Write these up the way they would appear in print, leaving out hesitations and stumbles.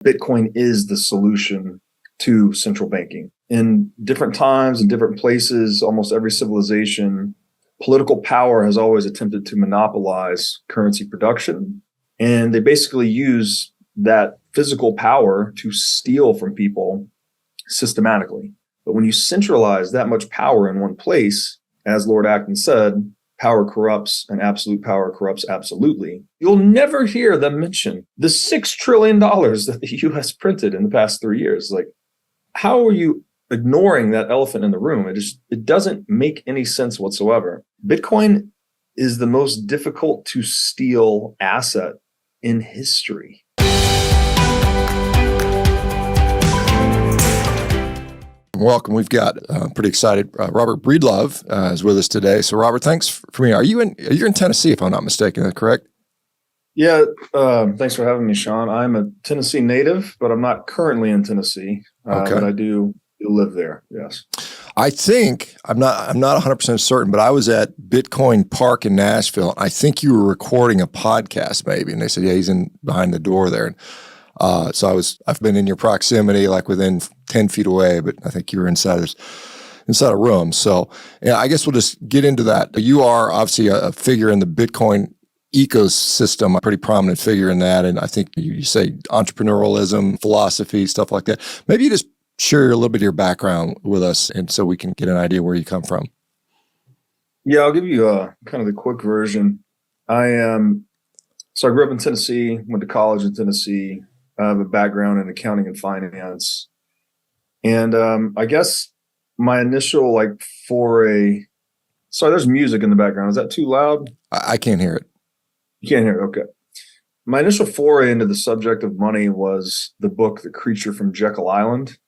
Bitcoin is the solution to central banking. In different times and different places, almost every civilization, political power has always attempted to monopolize currency production. And they basically use that physical power to steal from people systematically. But when you centralize that much power in one place, as Lord Acton said, power corrupts and absolute power corrupts absolutely. You'll never hear them mention the $6 trillion that the US printed in the past 3 years. Like, how are you ignoring that elephant in the room? It doesn't make any sense whatsoever. Bitcoin is the most difficult to steal asset in history. Welcome. We've got pretty excited. Robert Breedlove is with us today. So, Robert, thanks for me. You're in Tennessee, if I'm not mistaken? Is that correct? Yeah. Thanks for having me, Shawn. I'm a Tennessee native, but I'm not currently in Tennessee. Okay. But I do live there. Yes. I think I'm not 100% certain, but I was at Bitcoin Park in Nashville. I think you were recording a podcast, maybe, and they said, "Yeah, he's in behind the door there." So I've been in your proximity, like within 10 feet away, but I think you were inside a room. So yeah, I guess we'll just get into that. You are obviously a figure in the Bitcoin ecosystem, a pretty prominent figure in that. And I think you say entrepreneurialism, philosophy, stuff like that. Maybe you just share a little bit of your background with us, and so we can get an idea where you come from. Yeah, I'll give you kind of the quick version. So I grew up in Tennessee, went to college in Tennessee. I have a background in accounting and finance. And I guess my initial foray, sorry, there's music in the background. Is that too loud? I can't hear it. You can't hear it? Okay. My initial foray into the subject of money was the book, The Creature from Jekyll Island,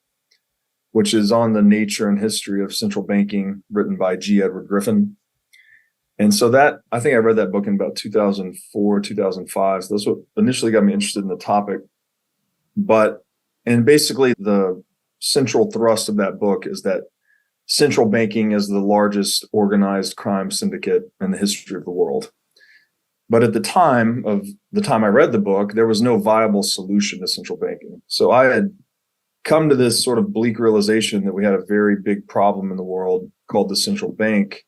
which is on the nature and history of central banking, written by G. Edward Griffin. And so I think I read that book in about 2004, 2005. So that's what initially got me interested in the topic. And basically the central thrust of that book is that central banking is the largest organized crime syndicate in the history of the world. But at the time I read the book, there was no viable solution to central banking. So I had come to this sort of bleak realization that we had a very big problem in the world called the central bank,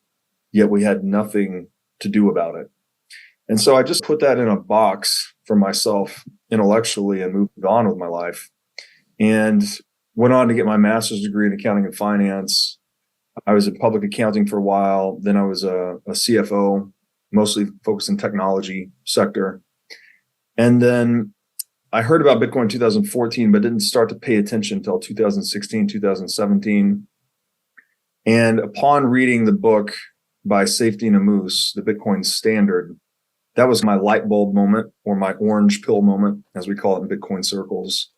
yet we had nothing to do about it. And so I just put that in a box for myself intellectually and moved on with my life, and went on to get my master's degree in accounting and finance. I was in public accounting for a while. Then I was a CFO, mostly focused in technology sector. And then I heard about Bitcoin in 2014, but didn't start to pay attention until 2016, 2017. And upon reading the book by Safety Namus, The Bitcoin Standard, that was my light bulb moment, or my orange pill moment, as we call it in Bitcoin circles,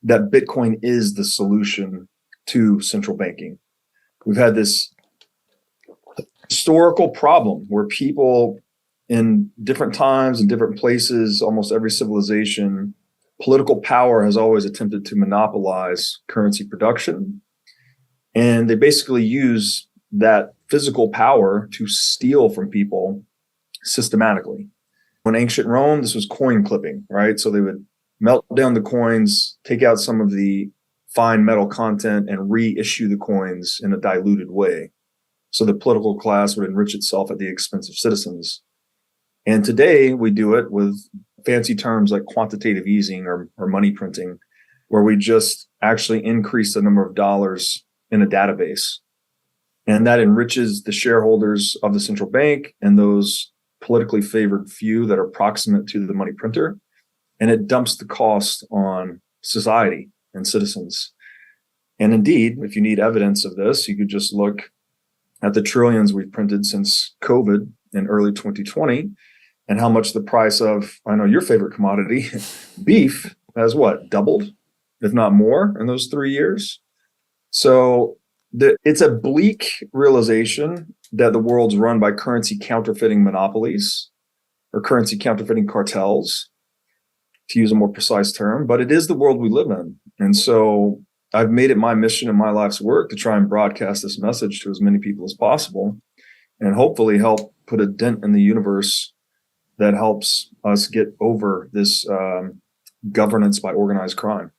that Bitcoin is the solution to central banking. We've had this historical problem where people in different times and different places, almost every civilization, political power has always attempted to monopolize currency production. And they basically use that physical power to steal from people systematically. In ancient Rome, this was coin clipping, right? So they would melt down the coins, take out some of the fine metal content, and reissue the coins in a diluted way. So the political class would enrich itself at the expense of citizens. And today we do it with fancy terms like quantitative easing or money printing, where we just actually increase the number of dollars in a database. And that enriches the shareholders of the central bank and those politically favored few that are proximate to the money printer. And it dumps the cost on society and citizens. And indeed, if you need evidence of this, you could just look at the trillions we've printed since COVID in early 2020, and how much the price of, I know your favorite commodity, beef, has doubled, if not more, in those 3 years. So it's a bleak realization that the world's run by currency counterfeiting monopolies or currency counterfeiting cartels, to use a more precise term, but it is the world we live in. And so I've made it my mission in my life's work to try and broadcast this message to as many people as possible, and hopefully help put a dent in the universe that helps us get over this governance by organized crime.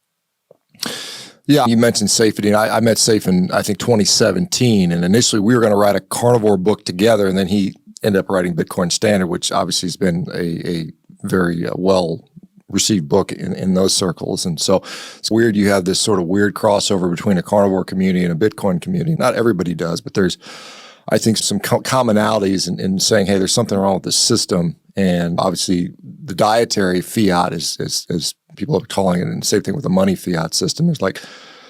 Yeah, you mentioned Saif. And I met Saif in, I think, 2017. And initially we were going to write a Carnivore book together. And then he ended up writing Bitcoin Standard, which obviously has been a very well received book in those circles. And so it's weird you have this sort of weird crossover between a Carnivore community and a Bitcoin community. Not everybody does, but there's, I think, some commonalities in saying, hey, there's something wrong with the system. And obviously the dietary fiat is as people are calling it, and the same thing with the money fiat system. There's like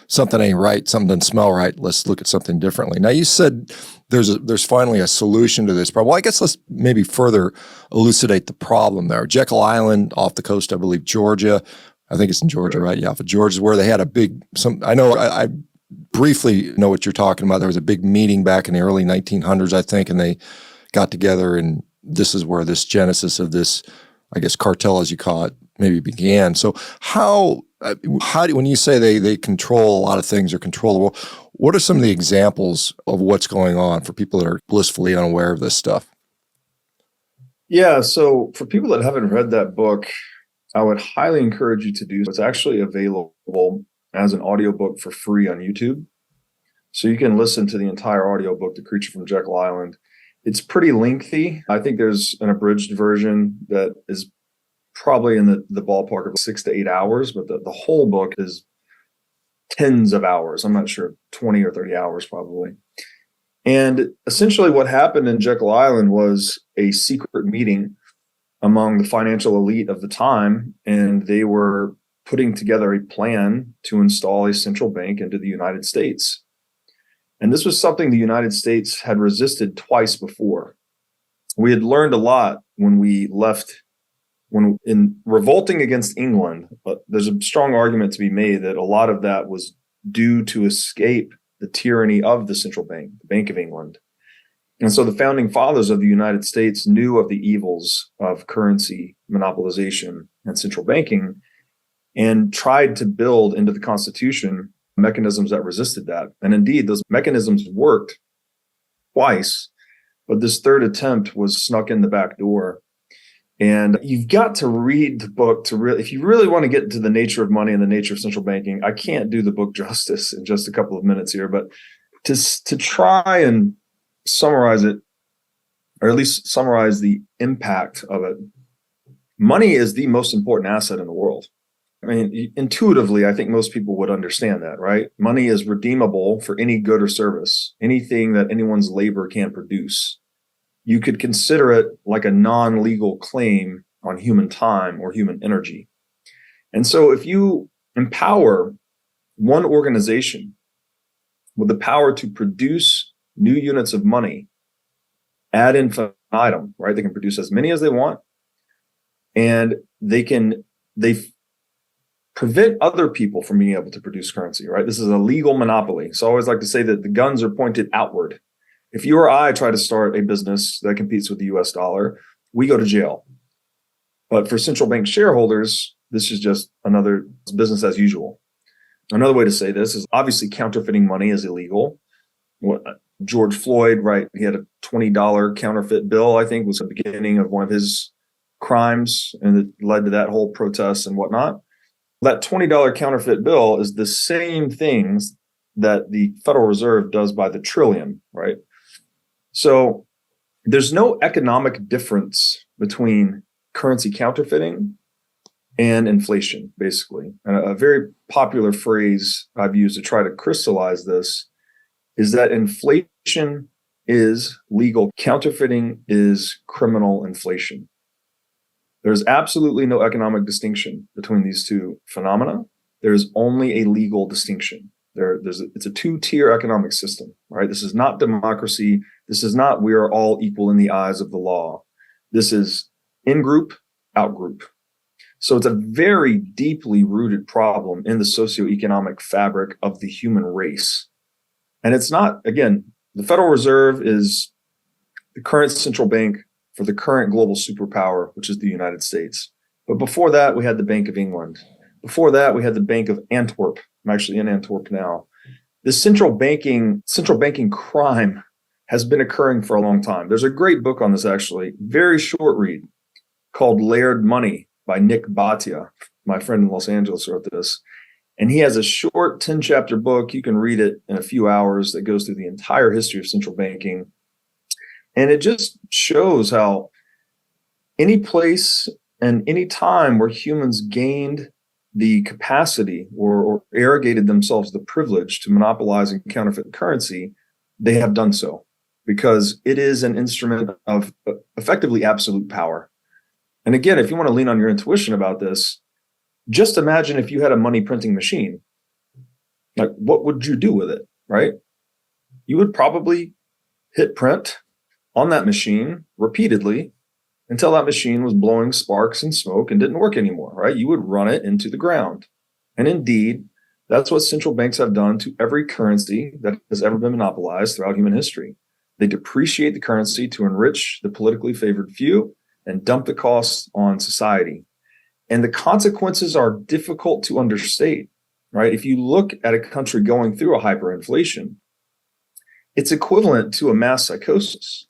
something ain't right, something doesn't smell right. Let's look at something differently. Now you said there's finally a solution to this problem. Well, I guess let's maybe further elucidate the problem there. Jekyll Island off the coast, I believe, Georgia. I think it's in Georgia, right? Yeah, for Georgia is where they had a big, I briefly know what you're talking about. There was a big meeting back in the early 1900s, I think, and they got together, and this is where this genesis of this, I guess, cartel, as you call it, maybe began. So how do, when you say they control a lot of things or control the world, what are some of the examples of what's going on for people that are blissfully unaware of this stuff? Yeah, so for people that haven't read that book, I would highly encourage you to do so. It's actually available as an audiobook for free on YouTube. So you can listen to the entire audiobook, The Creature from Jekyll Island. It's pretty lengthy. I think there's an abridged version that is probably in the ballpark of 6 to 8 hours, but the whole book is tens of hours. I'm not sure, 20 or 30 hours probably. And essentially what happened in Jekyll Island was a secret meeting among the financial elite of the time, and they were putting together a plan to install a central bank into the United States. And this was something the United States had resisted twice before. We had learned a lot when we left, when in revolting against England, but there's a strong argument to be made that a lot of that was due to escape the tyranny of the central bank, the Bank of England. And so the founding fathers of the United States knew of the evils of currency monopolization and central banking and tried to build into the Constitution mechanisms that resisted that. And indeed, those mechanisms worked twice, but this third attempt was snuck in the back door. And you've got to read the book to really, if you really want to get into the nature of money and the nature of central banking. I can't do the book justice in just a couple of minutes here, but to try and summarize it, or at least summarize the impact of it, money is the most important asset in the world. I mean, intuitively, I think most people would understand that, right? Money is redeemable for any good or service, anything that anyone's labor can produce. You could consider it like a non-legal claim on human time or human energy. And so if you empower one organization with the power to produce new units of money ad infinitum, right? They can produce as many as they want, and they prevent other people from being able to produce currency, right? This is a legal monopoly. So I always like to say that the guns are pointed outward. If you or I try to start a business that competes with the US dollar, we go to jail. But for central bank shareholders, this is just another business as usual. Another way to say this is obviously counterfeiting money is illegal. George Floyd, right? He had a $20 counterfeit bill, I think was the beginning of one of his crimes, and it led to that whole protest and whatnot. That $20 counterfeit bill is the same things that the Federal Reserve does by the trillion, right? So there's no economic difference between currency counterfeiting and inflation, basically. And a very popular phrase I've used to try to crystallize this is that inflation is legal, counterfeiting is criminal inflation. There's absolutely no economic distinction between these two phenomena. There's only a legal distinction. It's a two-tier economic system, right? This is not democracy. This is not we are all equal in the eyes of the law. This is in-group, out-group. So it's a very deeply rooted problem in the socioeconomic fabric of the human race. And it's not, again, the Federal Reserve is the current central bank for the current global superpower, which is the United States. But before that, we had the Bank of England. Before that, we had the Bank of Antwerp. I'm actually in Antwerp now. This central banking crime has been occurring for a long time. There's a great book on this, actually, very short read, called Layered Money by Nick Bhatia. my friend in Los Angeles, wrote this. And he has a short 10-chapter book. You can read it in a few hours that goes through the entire history of central banking. And it just shows how any place and any time where humans gained the capacity or arrogated themselves the privilege to monopolizing counterfeit currency, they have done so because it is an instrument of effectively absolute power. And again, if you want to lean on your intuition about this, just imagine if you had a money printing machine. Like, what would you do with it, right? You would probably hit print on that machine repeatedly until that machine was blowing sparks and smoke and didn't work anymore, right? You would run it into the ground. And indeed, that's what central banks have done to every currency that has ever been monopolized throughout human history. They depreciate the currency to enrich the politically favored few and dump the costs on society. And the consequences are difficult to understate, right? If you look at a country going through a hyperinflation, it's equivalent to a mass psychosis.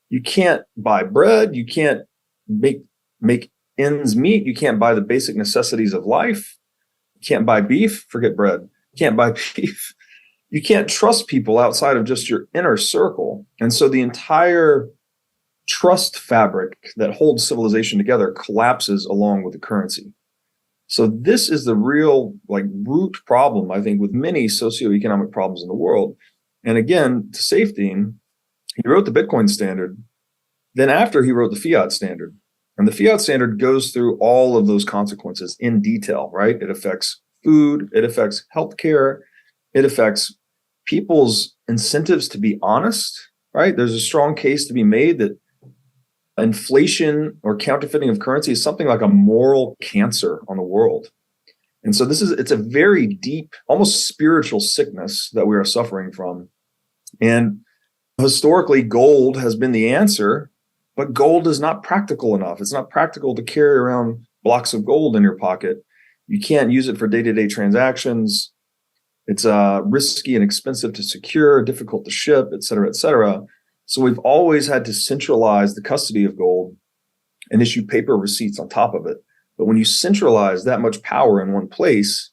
You can't buy bread. You can't make ends meet. You can't buy the basic necessities of life. You can't buy beef. Forget bread. You can't buy beef. You can't trust people outside of just your inner circle. And so the entire trust fabric that holds civilization together collapses along with the currency. So this is the real root problem, I think, with many socioeconomic problems in the world. And again, to Safedine, he wrote the Bitcoin standard. Then after he wrote the fiat standard, and the fiat standard goes through all of those consequences in detail, right? It affects food, it affects healthcare, it affects people's incentives to be honest, right? There's a strong case to be made that inflation or counterfeiting of currency is something like a moral cancer on the world. And so it's a very deep, almost spiritual sickness that we are suffering from. And historically, gold has been the answer, but gold is not practical enough. It's not practical to carry around blocks of gold in your pocket. You can't use it for day-to-day transactions. It's risky and expensive to secure, difficult to ship, et cetera, et cetera. So we've always had to centralize the custody of gold and issue paper receipts on top of it. But when you centralize that much power in one place,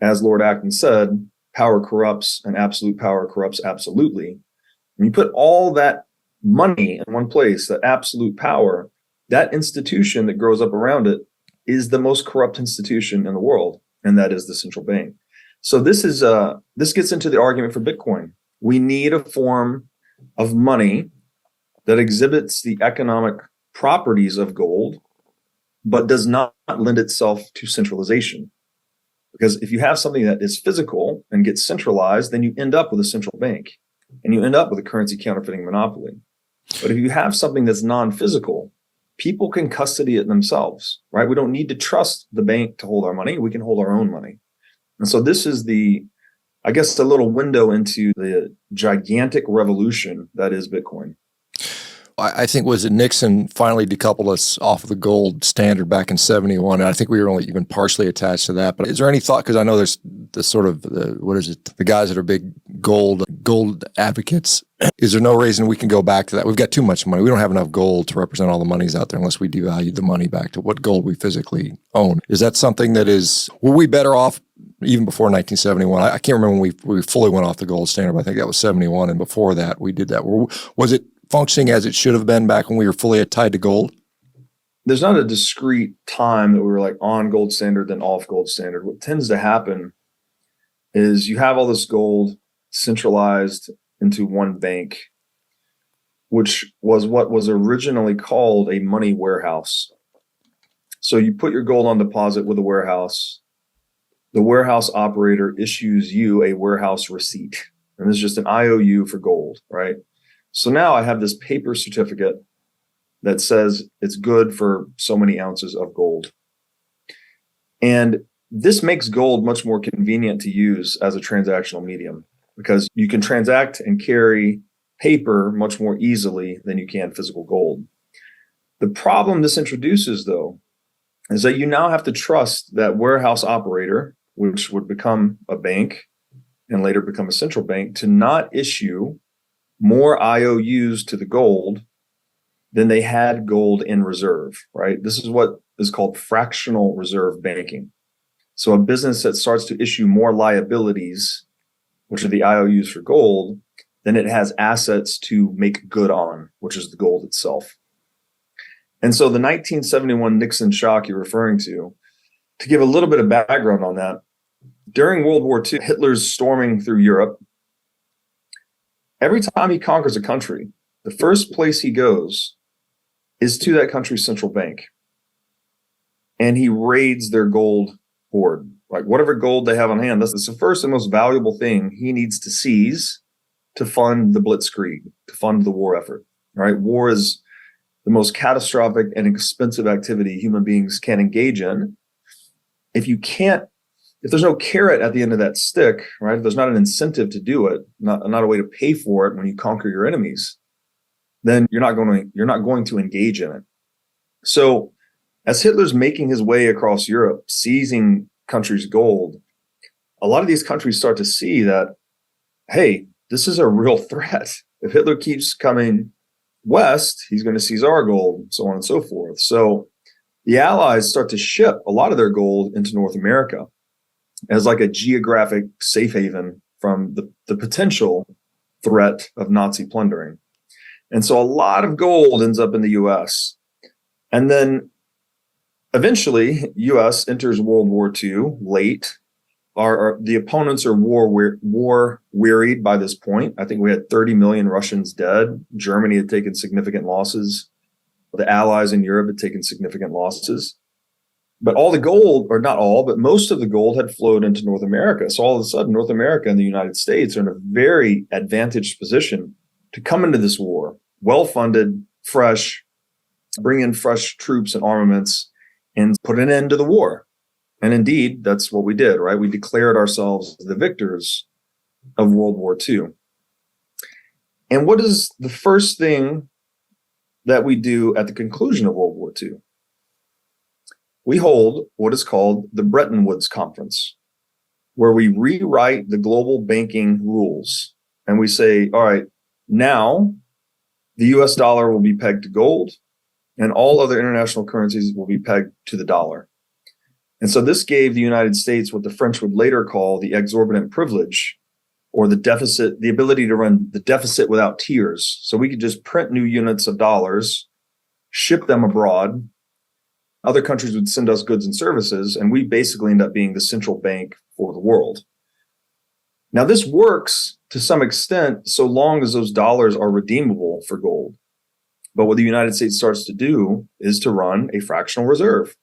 as Lord Acton said, power corrupts and absolute power corrupts absolutely. When you put all that money in one place, that absolute power, that institution that grows up around it is the most corrupt institution in the world, and that is the central bank. So this gets into the argument for Bitcoin. We need a form of money that exhibits the economic properties of gold, but does not lend itself to centralization. Because if you have something that is physical and gets centralized, then you end up with a central bank and you end up with a currency counterfeiting monopoly. But if you have something that's non-physical, people can custody it themselves, right? We don't need to trust the bank to hold our money. We can hold our own money. And so this is I guess, a little window into the gigantic revolution that is Bitcoin. I think was it Nixon finally decoupled us off of the gold standard back in 71. And I think we were only even partially attached to that. But is there any thought, because I know there's the sort of, the guys that are big gold advocates. Is there no reason we can go back to that? We've got too much money. We don't have enough gold to represent all the monies out there unless we devalue the money back to what gold we physically own. Is that something were we better off even before 1971? I can't remember when we fully went off the gold standard, but I think that was 71. And before that, we did that. Was it functioning as it should have been back when we were fully tied to gold? There's not a discrete time that we were on gold standard, then off gold standard. What tends to happen is you have all this gold centralized into one bank, which was what was originally called a money warehouse. So you put your gold on deposit with a warehouse. The warehouse operator issues you a warehouse receipt. And this is just an IOU for gold, right? So now I have this paper certificate that says it's good for so many ounces of gold. And this makes gold much more convenient to use as a transactional medium because you can transact and carry paper much more easily than you can physical gold. The problem this introduces, though, is that you now have to trust that warehouse operator, which would become a bank and later become a central bank, to not issue more IOUs to the gold than they had gold in reserve, right? This is what is called fractional reserve banking. So a business that starts to issue more liabilities, which are the IOUs for gold, then it has assets to make good on, which is the gold itself. And so the 1971 Nixon shock you're referring to give a little bit of background on that, during World War II, Hitler's storming through Europe. Every time he conquers a country, the first place he goes is to that country's central bank. And he raids their gold hoard. Like whatever gold they have on hand, that's the first and most valuable thing he needs to seize to fund the Blitzkrieg, to fund the war effort. Right? War is the most catastrophic and expensive activity human beings can engage in. If there's no carrot at the end of that stick, right? If there's not an incentive to do it, not a way to pay for it when you conquer your enemies, then you're not going to engage in it. So as Hitler's making his way across Europe, seizing countries' gold, a lot of these countries start to see that, hey, this is a real threat. If Hitler keeps coming west, he's going to seize our gold, so on and so forth. So the Allies start to ship a lot of their gold into North America as like a geographic safe haven from the potential threat of Nazi plundering. And so a lot of gold ends up in the US. And then eventually, US enters World War II late. The opponents are war wearied by this point. I think we had 30 million Russians dead. Germany had taken significant losses. The Allies in Europe had taken significant losses. But all the gold, or not all, but most of the gold had flowed into North America. So all of a sudden, North America and the United States are in a very advantaged position to come into this war, well-funded, fresh, bring in fresh troops and armaments, and put an end to the war. And indeed, that's what we did, right? We declared ourselves the victors of World War II. And what is the first thing that we do at the conclusion of World War II? We hold what is called the Bretton Woods Conference, where we rewrite the global banking rules. And we say, all right, now the US dollar will be pegged to gold, and all other international currencies will be pegged to the dollar. And so this gave the United States what the French would later call the exorbitant privilege, or the ability to run the deficit without tears. So we could just print new units of dollars, ship them abroad. Other countries would send us goods and services, and we basically end up being the central bank for the world. Now, this works to some extent so long as those dollars are redeemable for gold. But what the United States starts to do is to run a fractional reserve.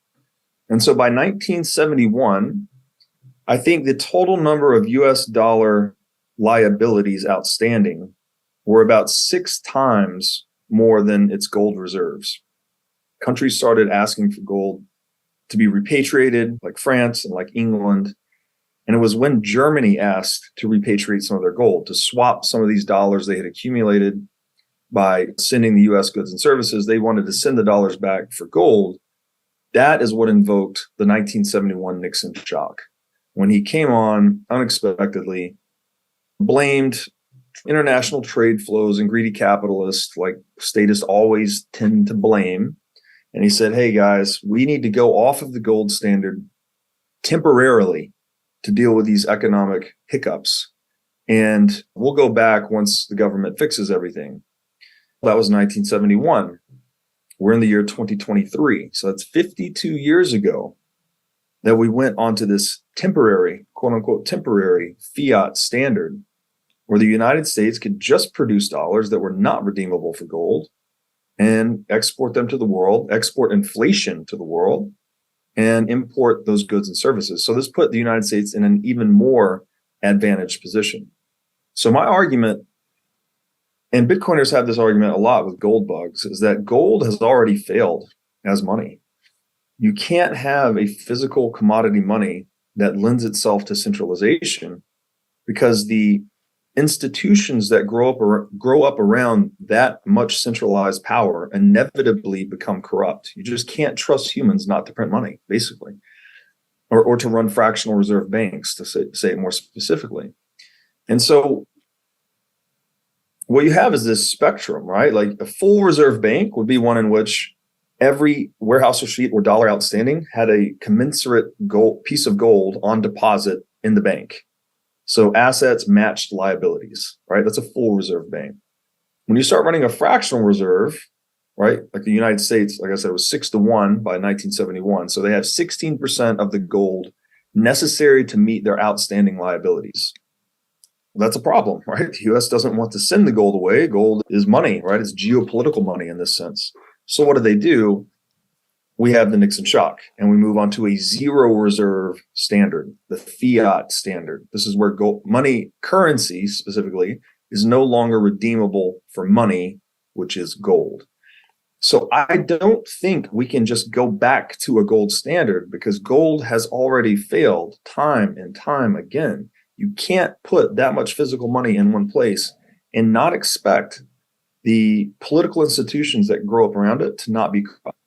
And so by 1971, I think the total number of US dollar liabilities outstanding were about 6 times more than its gold reserves. Countries started asking for gold to be repatriated, like France and like England. And it was when Germany asked to repatriate some of their gold, to swap some of these dollars they had accumulated by sending the US goods and services. They wanted to send the dollars back for gold. That is what invoked the 1971 Nixon shock, when he came on unexpectedly, blamed international trade flows and greedy capitalists, like statists always tend to blame. And he said, hey, guys, we need to go off of the gold standard temporarily to deal with these economic hiccups. And we'll go back once the government fixes everything. That was 1971. We're in the year 2023. So that's 52 years ago that we went onto this temporary, quote unquote, temporary fiat standard, where the United States could just produce dollars that were not redeemable for gold and export them to the world, export inflation to the world, and import those goods and services. So this put the United States in an even more advantaged position. So my argument, and Bitcoiners have this argument a lot with gold bugs, is that gold has already failed as money. You can't have a physical commodity money that lends itself to centralization, because the institutions that grow up around that much centralized power inevitably become corrupt. You just can't trust humans not to print money, basically, or to run fractional reserve banks, to say it more specifically. And so what you have is this spectrum, right? Like a full reserve bank would be one in which every warehouse receipt or dollar outstanding had a commensurate gold piece of gold on deposit in the bank. So assets matched liabilities, right? That's a full reserve bank. When you start running a fractional reserve, right? Like the United States, like I said, it was 6-1 by 1971. So they have 16% of the gold necessary to meet their outstanding liabilities. That's a problem, right? The US doesn't want to send the gold away. Gold is money, right? It's geopolitical money in this sense. So what do? We have the Nixon shock, and we move on to a zero reserve standard, the fiat standard. This is where gold, money currency specifically, is no longer redeemable for money, which is gold. So I don't think we can just go back to a gold standard because gold has already failed time and time again. You can't put that much physical money in one place and not expect the political institutions that grow up around it to not be corrupt.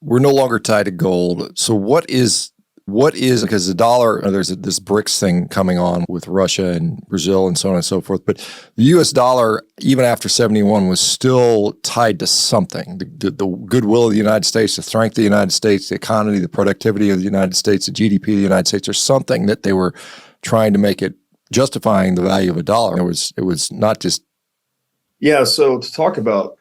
We're no longer tied to gold. So what is because the dollar, there's this BRICS thing coming on with Russia and Brazil and so on and so forth. But the US dollar, even after 71, was still tied to something. The goodwill of the United States, the strength of the United States, the economy, the productivity of the United States, the GDP of the United States, or something that they were trying to make it justifying the value of a dollar. It was not just. Yeah. So to talk about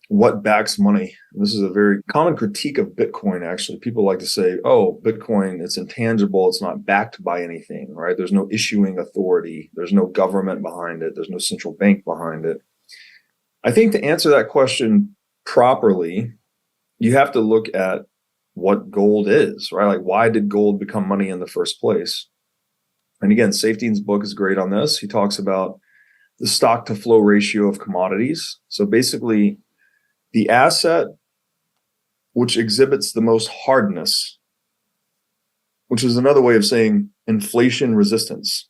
what backs money, this is a very common critique of Bitcoin, actually. People like to say, oh, Bitcoin, it's intangible. It's not backed by anything, right? There's no issuing authority. There's no government behind it. There's no central bank behind it. I think to answer that question properly, you have to look at what gold is, right? Like, why did gold become money in the first place? And again, Safeteen's book is great on this. He talks about the stock to flow ratio of commodities. So basically, the asset which exhibits the most hardness, which is another way of saying inflation resistance,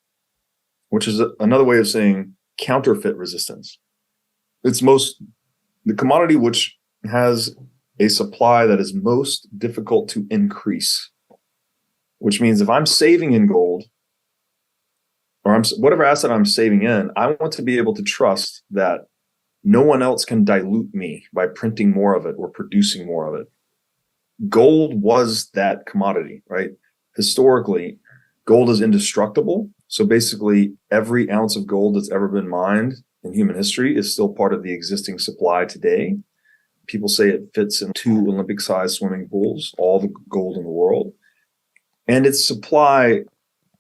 which is another way of saying counterfeit resistance. The commodity which has a supply that is most difficult to increase, which means if I'm saving in gold, or whatever asset I'm saving in, I want to be able to trust that no one else can dilute me by printing more of it or producing more of it. Gold was that commodity, right? Historically, gold is indestructible. So basically, every ounce of gold that's ever been mined in human history is still part of the existing supply today. People say it fits in 2 Olympic-sized swimming pools, all the gold in the world. And its supply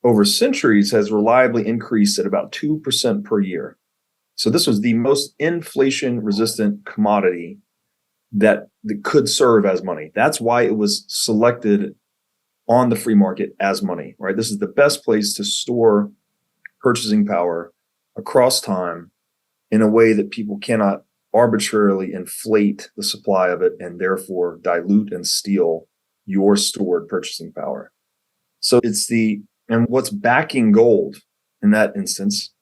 over centuries has reliably increased at about 2% per year. So this was the most inflation-resistant commodity that could serve as money. That's why it was selected on the free market as money, right? This is the best place to store purchasing power across time in a way that people cannot arbitrarily inflate the supply of it and therefore dilute and steal your stored purchasing power. So and what's backing gold in that instance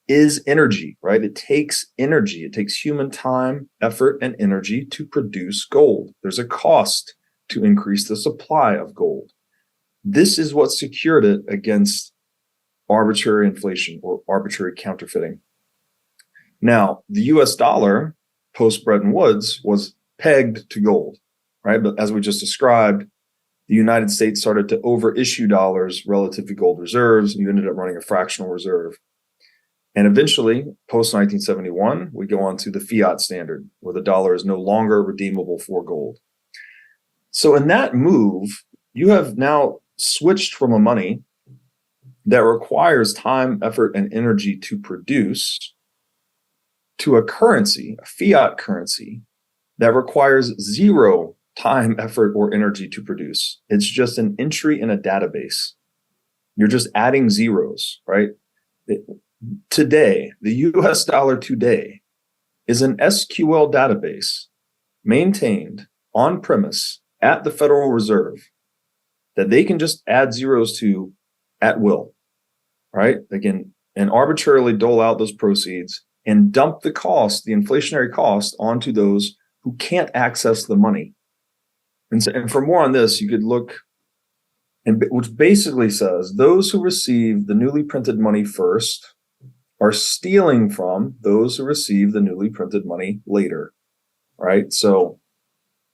is energy, right? It takes energy. It takes human time, effort, and energy to produce gold. There's a cost to increase the supply of gold. This is what secured it against arbitrary inflation or arbitrary counterfeiting. Now, the US dollar post Bretton Woods was pegged to gold, right? But as we just described, the United States started to overissue dollars relative to gold reserves, and you ended up running a fractional reserve. And eventually, post 1971, we go on to the fiat standard, where the dollar is no longer redeemable for gold. So in that move, you have now switched from a money that requires time, effort, and energy to produce to a currency, a fiat currency, that requires zero time, effort, or energy to produce. It's just an entry in a database. You're just adding zeros, right? Today, the US dollar today is an SQL database maintained on premise at the Federal Reserve that they can just add zeros to at will, right? They can and arbitrarily dole out those proceeds and dump the cost, the inflationary cost, onto those who can't access the money. And for more on this, you could look, which basically says those who receive the newly printed money first are stealing from those who receive the newly printed money later, right? So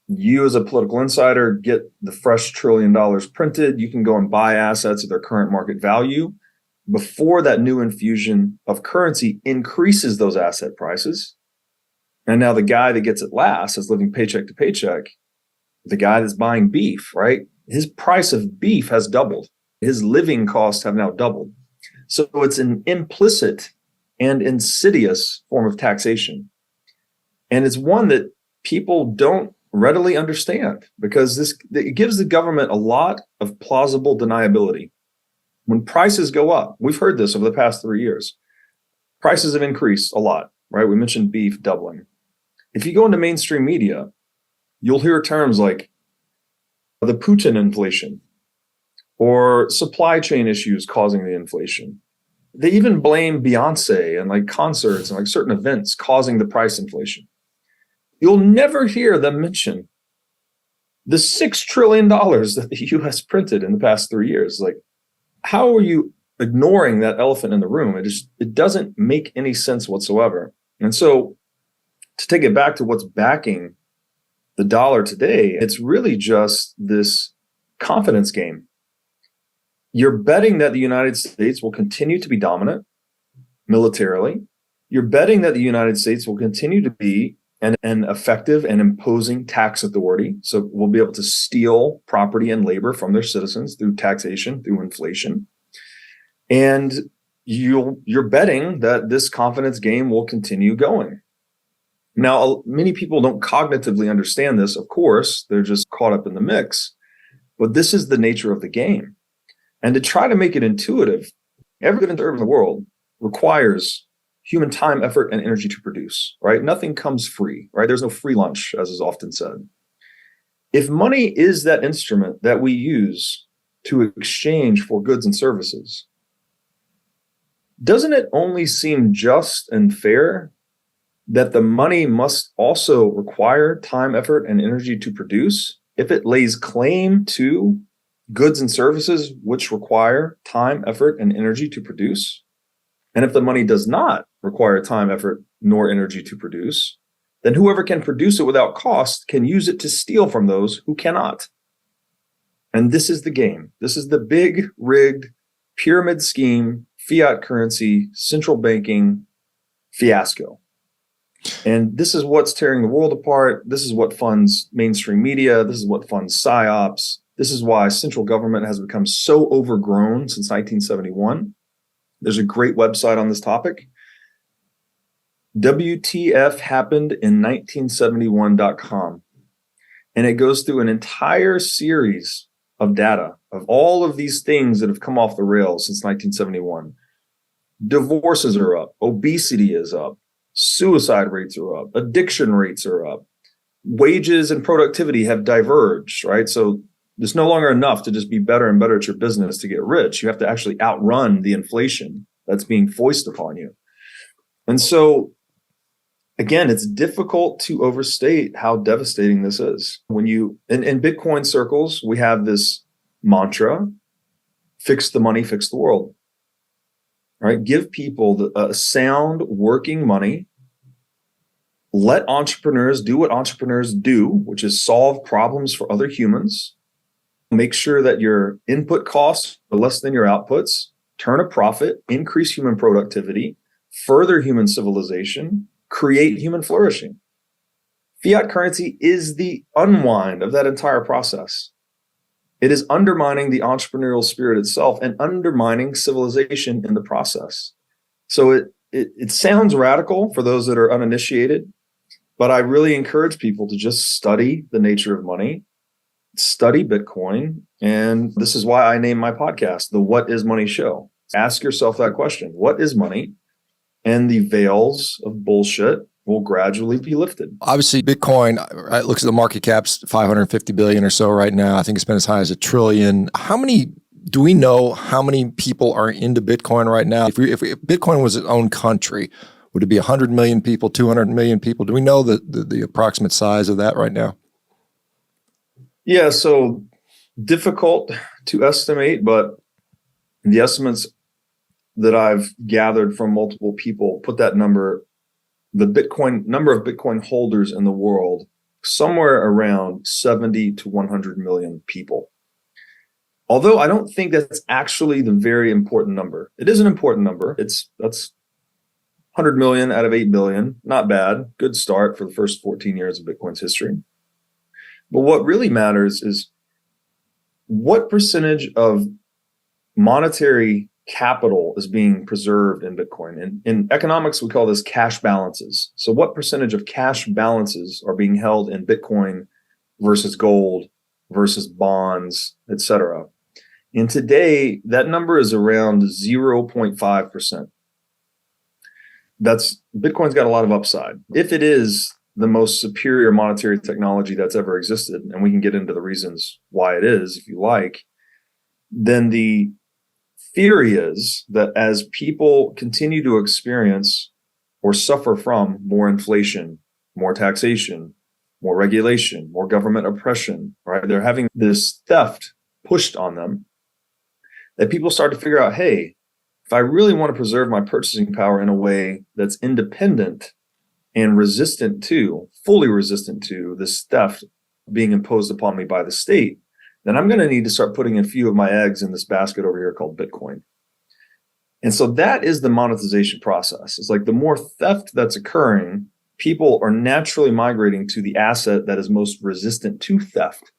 You as a political insider get the fresh $1 trillion printed. You can go and buy assets at their current market value before that new infusion of currency increases those asset prices. And now the guy that gets it last is living paycheck to paycheck. The guy that's buying beef, right? His price of beef has doubled. His living costs have now doubled. So it's an implicit and insidious form of taxation. And it's one that people don't readily understand because it gives the government a lot of plausible deniability. When prices go up, we've heard this over the past 3 years, prices have increased a lot, right? We mentioned beef doubling. If you go into mainstream media, you'll hear terms like the Putin inflation or supply chain issues causing the inflation. They even blame Beyonce and like concerts and like certain events causing the price inflation. You'll never hear them mention the $6 trillion that the US printed in the past 3 years. Like, how are you ignoring that elephant in the room? It doesn't make any sense whatsoever. And so to take it back to what's backing the dollar today, it's really just this confidence game. You're betting that the United States will continue to be dominant militarily. You're betting that the United States will continue to be an effective and imposing tax authority. So we'll be able to steal property and labor from their citizens through taxation, through inflation. And you're betting that this confidence game will continue going. Now, many people don't cognitively understand this, of course, they're just caught up in the mix, but this is the nature of the game. And to try to make it intuitive, every good endeavor in the world requires human time, effort, and energy to produce, right? Nothing comes free, right? There's no free lunch, as is often said. If money is that instrument that we use to exchange for goods and services, doesn't it only seem just and fair that the money must also require time, effort, and energy to produce if it lays claim to goods and services which require time, effort, and energy to produce? And if the money does not require time, effort, nor energy to produce, then whoever can produce it without cost can use it to steal from those who cannot. And this is the game. This is the big, rigged, pyramid scheme, fiat currency, central banking fiasco. And this is what's tearing the world apart. This is what funds mainstream media. This is what funds psyops. This is why central government has become so overgrown since 1971. There's a great website on this topic. WTFhappenedin1971.com. And it goes through an entire series of data of all of these things that have come off the rails since 1971. Divorces are up. Obesity is up. Suicide rates are up. Addiction rates are up. Wages and productivity have diverged, right? So it's no longer enough to just be better and better at your business to get rich. You have to actually outrun the inflation that's being foisted upon you. And so, again, it's difficult to overstate how devastating this is. When you, in Bitcoin circles, we have this mantra, fix the money, fix the world. Right? Give people a sound working money. Let entrepreneurs do what entrepreneurs do, which is solve problems for other humans. Make sure that your input costs are less than your outputs. Turn a profit, increase human productivity, further human civilization, create human flourishing. Fiat currency is the unwind of that entire process. It is undermining the entrepreneurial spirit itself and undermining civilization in the process. So it sounds radical for those that are uninitiated, but I really encourage people to just study the nature of money, study Bitcoin. And this is why I named my podcast the What is Money Show. Ask yourself that question. What is money? And the veils of bullshit will gradually be lifted. Obviously, Bitcoin, it looks at the market cap's 550 billion or so right now. I think it's been as high as $1 trillion. Do we know how many people are into Bitcoin right now? If Bitcoin was its own country, would it be 100 million people, 200 million people? Do we know the approximate size of that right now? Yeah, so difficult to estimate, but the estimates that I've gathered from multiple people put that number, the number of Bitcoin holders in the world somewhere around 70 to 100 million people. Although I don't think that's actually the very important number. It is an important number. That's 100 million out of 8 billion. Not bad. Good start for the first 14 years of Bitcoin's history. But what really matters is what percentage of monetary capital is being preserved in Bitcoin. In economics, we call this cash balances. So what percentage of cash balances are being held in Bitcoin versus gold versus bonds, et cetera? And today, that number is around 0.5%. Bitcoin's got a lot of upside. If it is the most superior monetary technology that's ever existed, and we can get into the reasons why it is, if you like, then the theory is that as people continue to experience or suffer from more inflation, more taxation, more regulation, more government oppression, right? They're having this theft pushed on them, that people start to figure out, hey, if I really want to preserve my purchasing power in a way that's independent and fully resistant to this theft being imposed upon me by the state, then I'm going to need to start putting a few of my eggs in this basket over here called Bitcoin. And so that is the monetization process. It's like the more theft that's occurring, people are naturally migrating to the asset that is most resistant to theft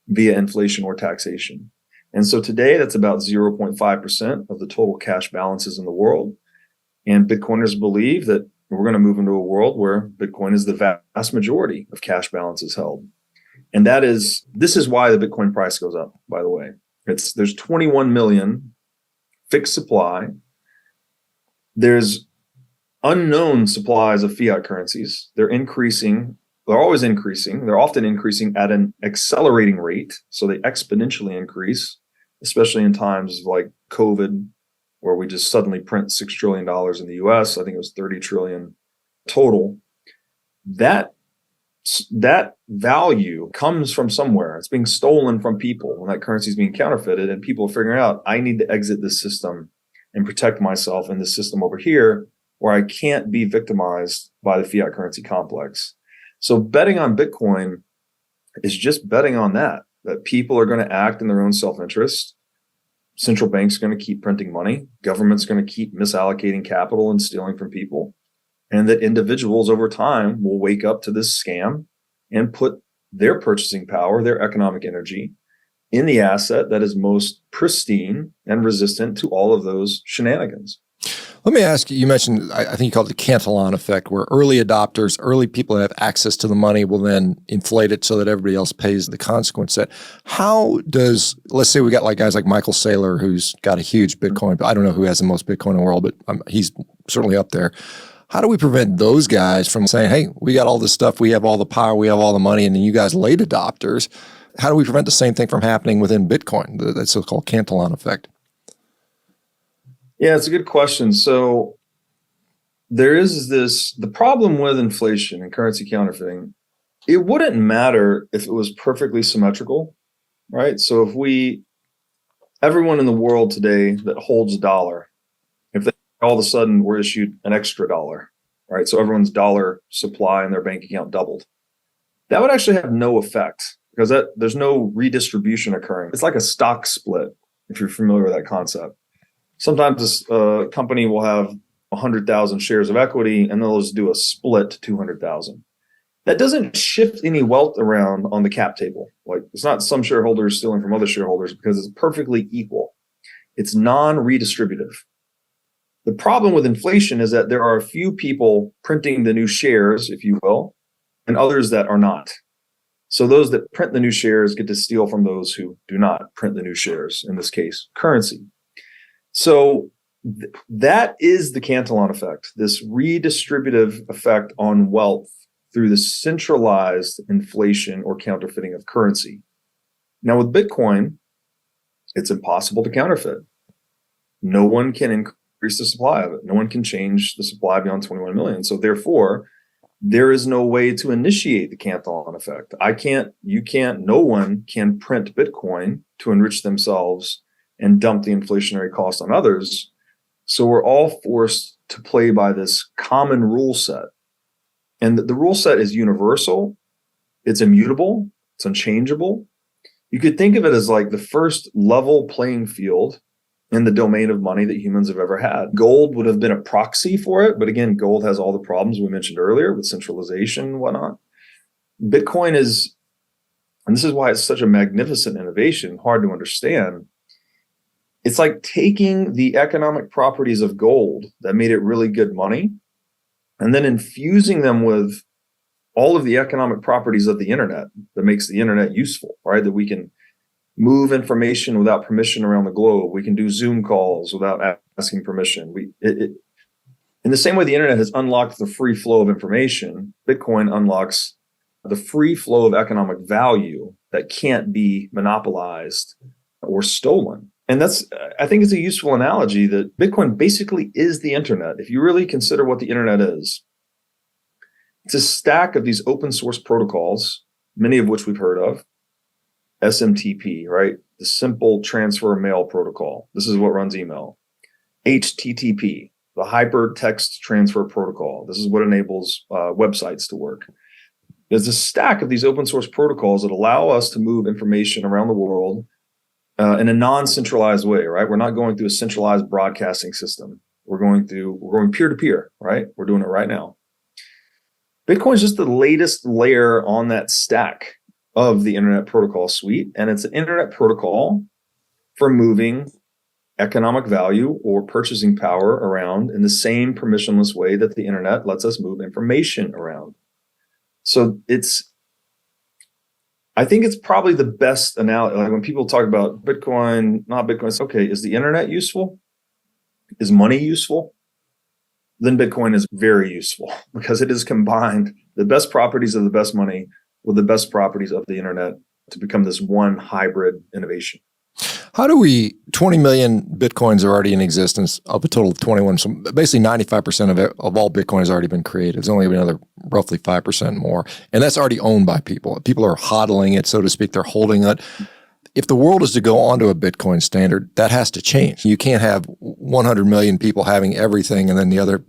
via inflation or taxation. And so today, that's about 0.5% of the total cash balances in the world. And Bitcoiners believe that we're going to move into a world where Bitcoin is the vast majority of cash balances held. And this is why the Bitcoin price goes up, by the way. There's 21 million fixed supply. There's unknown supplies of fiat currencies. They're increasing. They're always increasing. They're often increasing at an accelerating rate. So they exponentially increase, especially in times like COVID, where we just suddenly print $6 trillion in the US. I think it was 30 trillion total. That value comes from somewhere. It's being stolen from people when that currency is being counterfeited, and people are figuring out, I need to exit this system and protect myself in this system over here where I can't be victimized by the fiat currency complex. So betting on Bitcoin is just betting on that people are going to act in their own self-interest. Central banks are going to keep printing money. Government's going to keep misallocating capital and stealing from people. And that individuals over time will wake up to this scam and put their purchasing power, their economic energy in the asset that is most pristine and resistant to all of those shenanigans. Let me ask you, you mentioned, I think you called it the Cantillon effect, where early adopters, early people that have access to the money will then inflate it so that everybody else pays the consequence. Let's say we got like guys like Michael Saylor, who's got a huge Bitcoin, I don't know who has the most Bitcoin in the world, but he's certainly up there. How do we prevent those guys from saying, hey, we got all this stuff, we have all the power, we have all the money, and then you guys late adopters, how do we prevent the same thing from happening within Bitcoin, that so-called Cantillon effect? Yeah, it's a good question. So there is the problem with inflation and currency counterfeiting. It wouldn't matter if it was perfectly symmetrical, right? So if everyone in the world today that holds a dollar, if they all of a sudden were issued an extra dollar, right? So everyone's dollar supply in their bank account doubled. That would actually have no effect because there's no redistribution occurring. It's like a stock split, if you're familiar with that concept. Sometimes a company will have 100,000 shares of equity and they'll just do a split to 200,000. That doesn't shift any wealth around on the cap table. Like, it's not some shareholders stealing from other shareholders because it's perfectly equal. It's non-redistributive. The problem with inflation is that there are a few people printing the new shares, if you will, and others that are not. So those that print the new shares get to steal from those who do not print the new shares, in this case, currency. So that is the Cantillon effect, this redistributive effect on wealth through the centralized inflation or counterfeiting of currency. Now with Bitcoin, it's impossible to counterfeit. No one can increase the supply of it. No one can change the supply beyond 21 million. So therefore, there is no way to initiate the Cantillon effect. No one can print Bitcoin to enrich themselves and dump the inflationary cost on others. So we're all forced to play by this common rule set. And the rule set is universal, It's immutable. It's unchangeable. You could think of it as like the first level playing field in the domain of money that humans have ever had. Gold would have been a proxy for it. But again, gold has all the problems we mentioned earlier with centralization and whatnot. Bitcoin is, and this is why it's such a magnificent innovation, hard to understand. It's like taking the economic properties of gold that made it really good money and then infusing them with all of the economic properties of the internet that makes the internet useful, right? That we can move information without permission around the globe. We can do Zoom calls without asking permission. In the same way the internet has unlocked the free flow of information, Bitcoin unlocks the free flow of economic value that can't be monopolized or stolen. And I think it's a useful analogy that Bitcoin basically is the internet. If you really consider what the internet is, it's a stack of these open source protocols, many of which we've heard of. SMTP, right? The simple transfer mail protocol. This is what runs email. HTTP, the hypertext transfer protocol. This is what enables websites to work. There's a stack of these open source protocols that allow us to move information around the world in a non-centralized way, right? We're not going through a centralized broadcasting system. We're going peer-to-peer, right? We're doing it right now. Bitcoin is just the latest layer on that stack of the internet protocol suite. And it's an internet protocol for moving economic value or purchasing power around in the same permissionless way that the internet lets us move information around. So I think it's probably the best analogy. Like when people talk about Bitcoin, not Bitcoin, it's okay, is the internet useful? Is money useful? Then Bitcoin is very useful because it has combined the best properties of the best money with the best properties of the internet to become this one hybrid innovation. How do 20 million Bitcoins are already in existence of a total of 21. So basically 95% of all Bitcoin has already been created. There's only another roughly 5% more. And that's already owned by people. People are hodling it, so to speak. They're holding it. If the world is to go onto a Bitcoin standard, that has to change. You can't have 100 million people having everything and then the other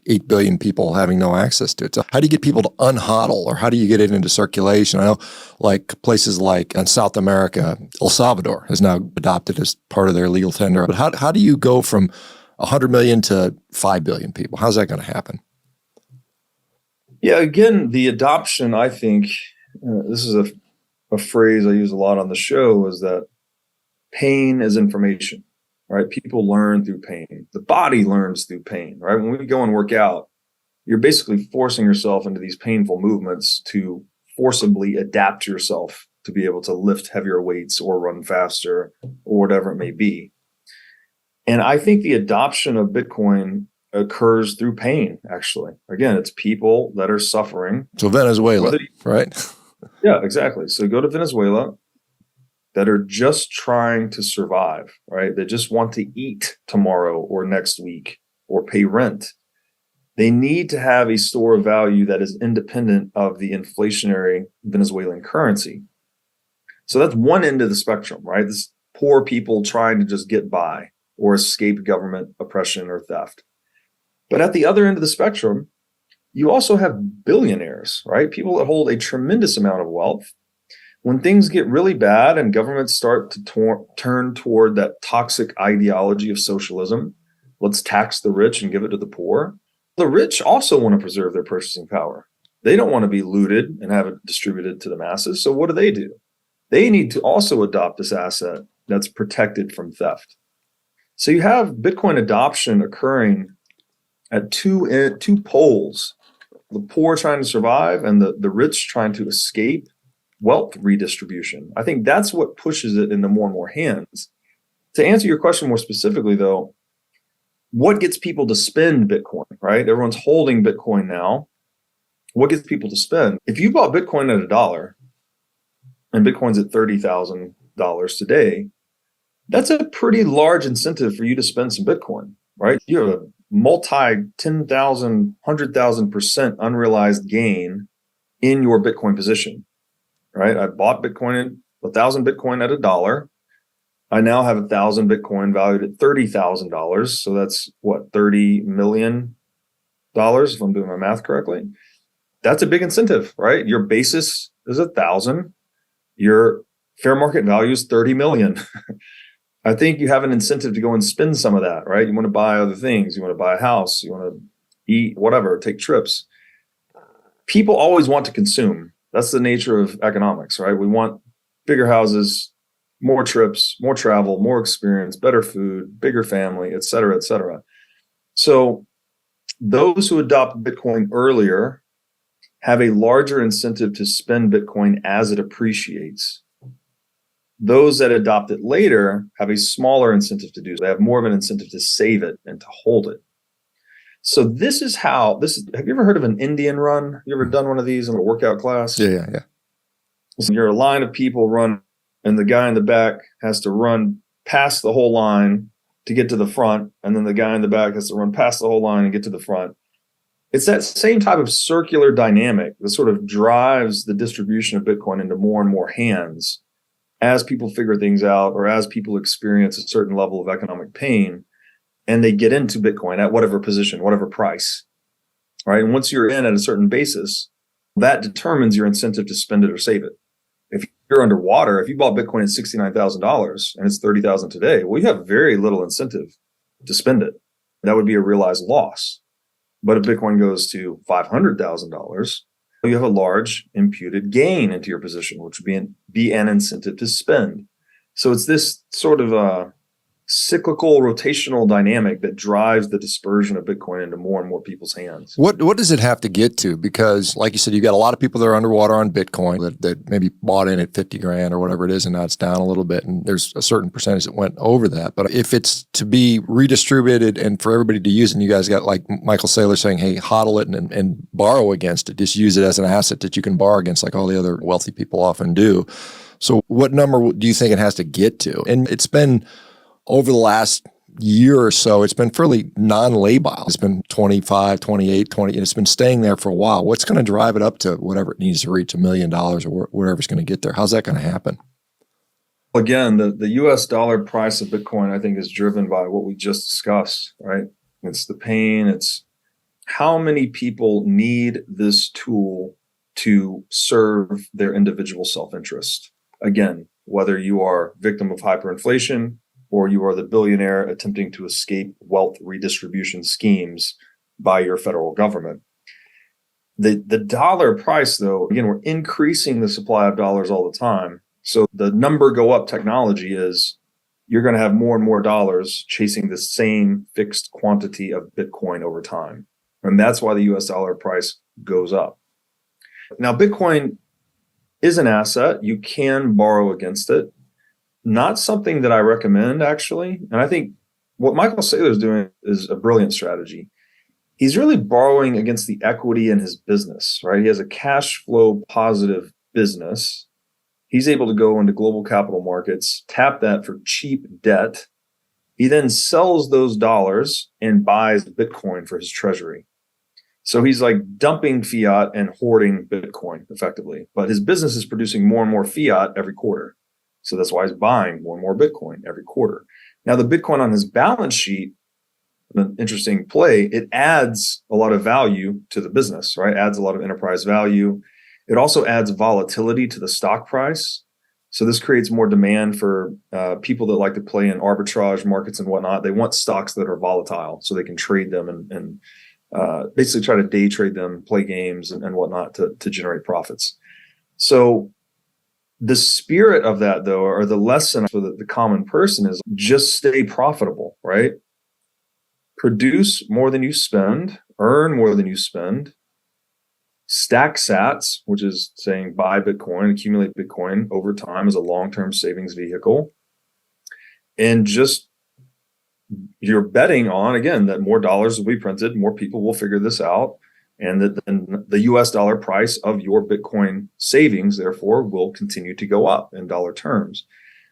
8 billion people having no access to it. So how do you get people to unhodl, or how do you get it into circulation? I know like places like in South America, El Salvador has now adopted as part of their legal tender. But how do you go from 100 million to 5 billion people? How's that going to happen? Yeah, again, the adoption, I think, this is a phrase I use a lot on the show, is that pain is information. Right? People learn through pain. The body learns through pain, right? When we go and work out, you're basically forcing yourself into these painful movements to forcibly adapt yourself to be able to lift heavier weights or run faster or whatever it may be. And I think the adoption of Bitcoin occurs through pain, actually. Again, it's people that are suffering. So Venezuela, right? Yeah, exactly. So go to Venezuela, that are just trying to survive, right? They just want to eat tomorrow or next week or pay rent. They need to have a store of value that is independent of the inflationary Venezuelan currency. So that's one end of the spectrum, right? This poor people trying to just get by or escape government oppression or theft. But at the other end of the spectrum, you also have billionaires, right? People that hold a tremendous amount of wealth. When things get really bad and governments start to turn toward that toxic ideology of socialism, let's tax the rich and give it to the poor. The rich also want to preserve their purchasing power. They don't want to be looted and have it distributed to the masses. So what do? They need to also adopt this asset that's protected from theft. So you have Bitcoin adoption occurring at two poles, the poor trying to survive and the rich trying to escape wealth redistribution. I think that's what pushes it into more and more hands. To answer your question more specifically, though, what gets people to spend Bitcoin, right? Everyone's holding Bitcoin now. What gets people to spend? If you bought Bitcoin at $1 and Bitcoin's at $30,000 today, that's a pretty large incentive for you to spend some Bitcoin, right? You have a multi 10,000, 100,000% unrealized gain in your Bitcoin position. Right? I bought Bitcoin, 1,000 Bitcoin at $1. I now have 1,000 Bitcoin valued at $30,000. So that's what, $30 million, if I'm doing my math correctly. That's a big incentive, right? Your basis is 1,000. Your fair market value is 30 million. I think you have an incentive to go and spend some of that, right? You want to buy other things. You want to buy a house. You want to eat, whatever, take trips. People always want to consume. That's the nature of economics, right? We want bigger houses, more trips, more travel, more experience, better food, bigger family, et cetera, et cetera. So those who adopt Bitcoin earlier have a larger incentive to spend Bitcoin as it appreciates. Those that adopt it later have a smaller incentive to do so. They have more of an incentive to save it and to hold it. So this is how have you ever heard of an Indian run? You ever done one of these in a workout class? Yeah. So you're a line of people run, and the guy in the back has to run past the whole line to get to the front. And then the guy in the back has to run past the whole line and get to the front. It's that same type of circular dynamic that sort of drives the distribution of Bitcoin into more and more hands as people figure things out or as people experience a certain level of economic pain and they get into Bitcoin at whatever position, whatever price, right? And once you're in at a certain basis, that determines your incentive to spend it or save it. If you're underwater, if you bought Bitcoin at $69,000 and it's 30,000 today, well, you have very little incentive to spend it. That would be a realized loss. But if Bitcoin goes to $500,000, you have a large imputed gain into your position, which would be an incentive to spend. So it's this sort of cyclical rotational dynamic that drives the dispersion of Bitcoin into more and more people's hands. What does it have to get to? Because like you said, you got a lot of people that are underwater on Bitcoin that maybe bought in at 50 grand or whatever it is, and now it's down a little bit. And there's a certain percentage that went over that. But if it's to be redistributed and for everybody to use, and you guys got like Michael Saylor saying, hey, hodl it and borrow against it, just use it as an asset that you can borrow against like all the other wealthy people often do. So what number do you think it has to get to? And it's been over the last year or so, it's been fairly non-labile. It's been 25, 28, 20, and it's been staying there for a while. What's going to drive it up to whatever it needs to reach, $1 million or whatever it's going to get there? How's that going to happen? Again, the US dollar price of Bitcoin, I think, is driven by what we just discussed, right? It's the pain. It's how many people need this tool to serve their individual self-interest. Again, whether you are victim of hyperinflation, or you are the billionaire attempting to escape wealth redistribution schemes by your federal government. The dollar price, though, again, we're increasing the supply of dollars all the time. So the number go up technology is you're going to have more and more dollars chasing the same fixed quantity of Bitcoin over time. And that's why the US dollar price goes up. Now, Bitcoin is an asset. You can borrow against it. Not something that I recommend, actually. And I think what Michael Saylor is doing is a brilliant strategy. He's really borrowing against the equity in his business, right? He has a cash flow positive business. He's able to go into global capital markets, tap that for cheap debt. He then sells those dollars and buys Bitcoin for his treasury. So he's like dumping fiat and hoarding Bitcoin effectively. But his business is producing more and more fiat every quarter. So that's why he's buying more and more Bitcoin every quarter. Now, the Bitcoin on his balance sheet, an interesting play, it adds a lot of value to the business, right? Adds a lot of enterprise value. It also adds volatility to the stock price. So this creates more demand for people that like to play in arbitrage markets and whatnot. They want stocks that are volatile so they can trade them and basically try to day trade them, play games and whatnot to generate profits. So the spirit of that, though, or the lesson for the common person is just stay profitable, right? Produce more than you spend, earn more than you spend, stack sats, which is saying buy Bitcoin, accumulate Bitcoin over time as a long-term savings vehicle. And just you're betting on, again, that more dollars will be printed, more people will figure this out. And that then the US dollar price of your Bitcoin savings, therefore, will continue to go up in dollar terms.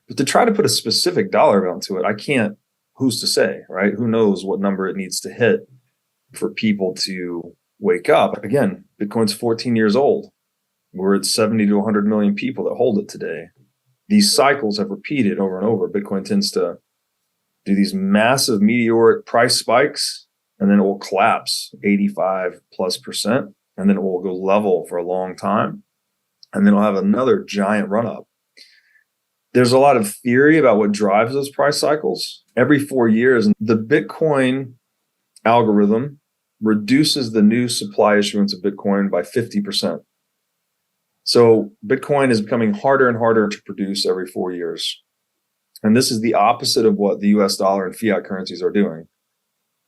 But to try to put a specific dollar amount to it, I can't, who's to say, right? Who knows what number it needs to hit for people to wake up? Again, Bitcoin's 14 years old. We're at 70 to 100 million people that hold it today. These cycles have repeated over and over. Bitcoin tends to do these massive meteoric price spikes, and then it will collapse 85+%, and then it will go level for a long time. and then it'll have another giant run up. There's a lot of theory about what drives those price cycles. Every 4 years, the Bitcoin algorithm reduces the new supply issuance of Bitcoin by 50%. So Bitcoin is becoming harder and harder to produce every 4 years. And this is the opposite of what the US dollar and fiat currencies are doing.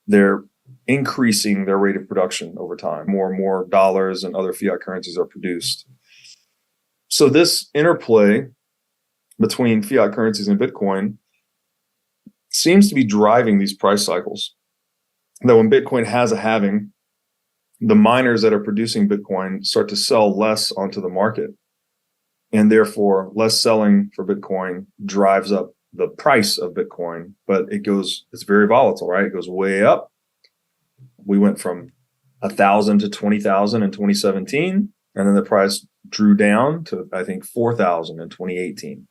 They're increasing their rate of production over time. More and more dollars and other fiat currencies are produced. So this interplay between fiat currencies and Bitcoin seems to be driving these price cycles. That when Bitcoin has a halving, the miners that are producing Bitcoin start to sell less onto the market. And therefore, less selling for Bitcoin drives up the price of Bitcoin. But it's very volatile, right? It goes way up. We went from 1,000 to 20,000 in 2017. And then the price drew down to, I think, 4,000 in 2018.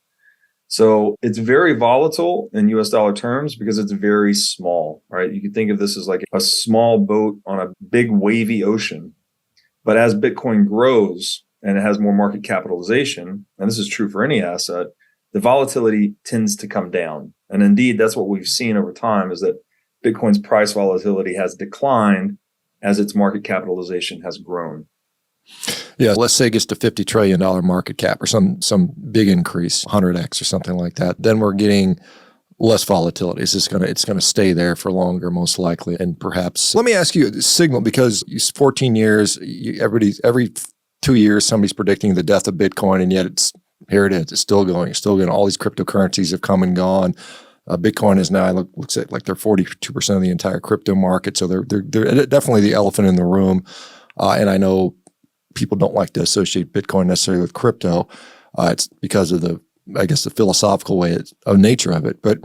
So it's very volatile in US dollar terms because it's very small, right? You can think of this as like a small boat on a big wavy ocean. But as Bitcoin grows and it has more market capitalization, and this is true for any asset, the volatility tends to come down. And indeed, that's what we've seen over time, is that Bitcoin's price volatility has declined as its market capitalization has grown. Yeah, let's say it gets to $50 trillion market cap or some big increase, 100x or something like that. Then we're getting less volatility. It's going to stay there for longer, most likely. And perhaps, let me ask you, Signal, because 14 years, every 2 years, somebody's predicting the death of Bitcoin, and yet here it is. It's still going. It's still going. All these cryptocurrencies have come and gone. Bitcoin is now, looks like they're 42% of the entire crypto market. So they're definitely the elephant in the room. And I know people don't like to associate Bitcoin necessarily with crypto. It's because of the philosophical nature of it. But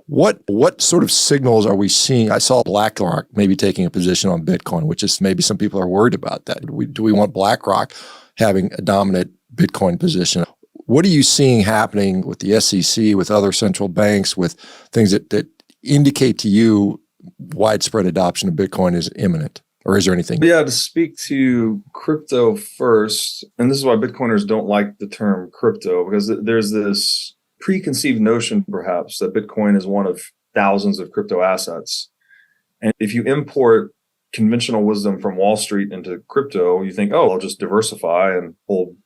what sort of signals are we seeing? I saw BlackRock maybe taking a position on Bitcoin, which is maybe some people are worried about that. Do we want BlackRock having a dominant Bitcoin position? What are you seeing happening with the SEC, with other central banks, with things that indicate to you widespread adoption of Bitcoin is imminent? Or is there anything? Yeah, to speak to crypto first, and this is why Bitcoiners don't like the term crypto, because there's this preconceived notion, perhaps, that Bitcoin is one of thousands of crypto assets. And if you import conventional wisdom from Wall Street into crypto, you think, oh, I'll just diversify and hold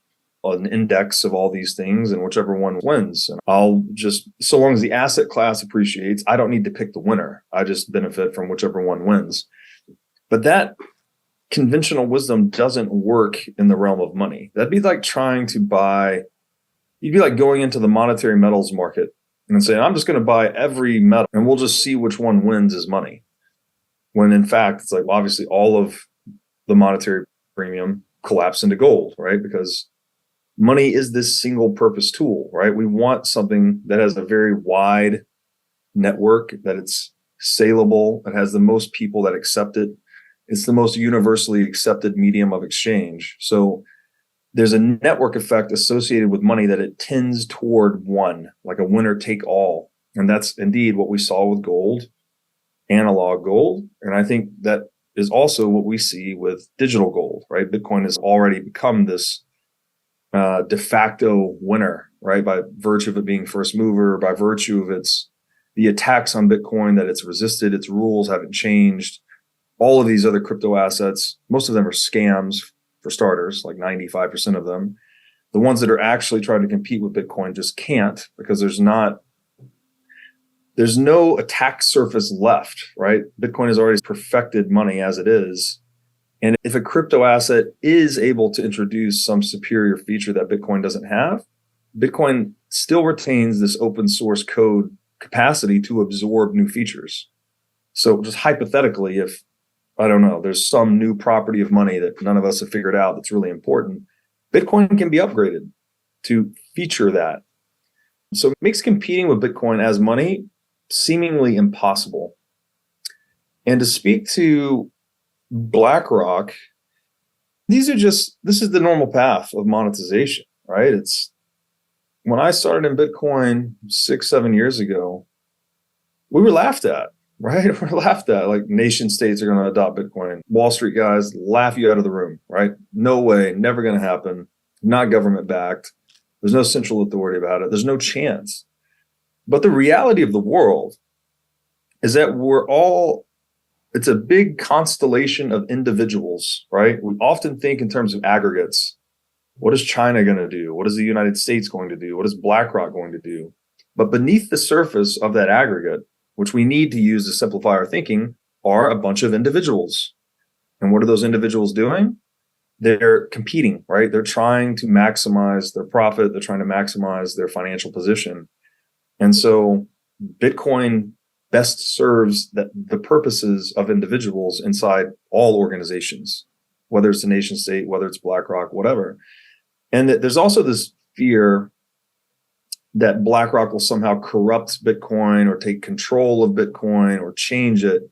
an index of all these things, and whichever one wins. And I'll just, so long as the asset class appreciates, I don't need to pick the winner. I just benefit from whichever one wins. But that conventional wisdom doesn't work in the realm of money. That'd be like you'd be like going into the monetary metals market and saying, I'm just going to buy every metal and we'll just see which one wins as money. When in fact, it's like, well, obviously all of the monetary premium collapse into gold, right? Because money is this single purpose tool, right? We want something that has a very wide network, that it's saleable, it has the most people that accept it. It's the most universally accepted medium of exchange. So there's a network effect associated with money that it tends toward one, like a winner take all. And that's indeed what we saw with gold, analog gold. And I think that is also what we see with digital gold, right? Bitcoin has already become this de facto winner, right? By virtue of it being first mover, by virtue of the attacks on Bitcoin that it's resisted, its rules haven't changed. All of these other crypto assets, most of them are scams for starters, like 95% of them. The ones that are actually trying to compete with Bitcoin just can't, because there's no attack surface left, right? Bitcoin has already perfected money as it is. And if a crypto asset is able to introduce some superior feature that Bitcoin doesn't have, Bitcoin still retains this open source code capacity to absorb new features. So just hypothetically, if, I don't know, there's some new property of money that none of us have figured out that's really important, Bitcoin can be upgraded to feature that. So it makes competing with Bitcoin as money seemingly impossible. And to speak to BlackRock, this is the normal path of monetization, right? It's when I started in Bitcoin 6-7 years ago, we were laughed at. Right? We're laughed at, like nation states are going to adopt Bitcoin. Wall Street guys laugh you out of the room, right? No way, never going to happen. not government backed. There's no central authority about it. There's no chance. But the reality of the world is that it's a big constellation of individuals, right? We often think in terms of aggregates. What is China going to do? What is the United States going to do? What is BlackRock going to do? But beneath the surface of that aggregate, which we need to use to simplify our thinking, are a bunch of individuals. And what are those individuals doing? They're competing, right? They're trying to maximize their profit. They're trying to maximize their financial position. And so Bitcoin best serves the purposes of individuals inside all organizations, whether it's a nation state, whether it's BlackRock, whatever. And there's also this fear that BlackRock will somehow corrupt Bitcoin or take control of Bitcoin or change it.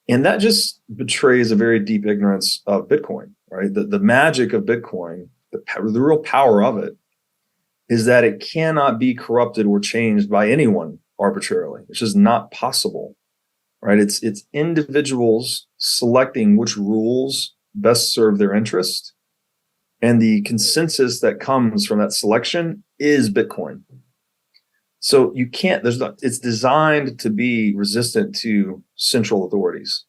And that just betrays a very deep ignorance of Bitcoin, right? The magic of Bitcoin, the real power of it, is that it cannot be corrupted or changed by anyone arbitrarily. It's just not possible, right? It's individuals selecting which rules best serve their interest. And the consensus that comes from that selection is Bitcoin. So you can't, it's designed to be resistant to central authorities.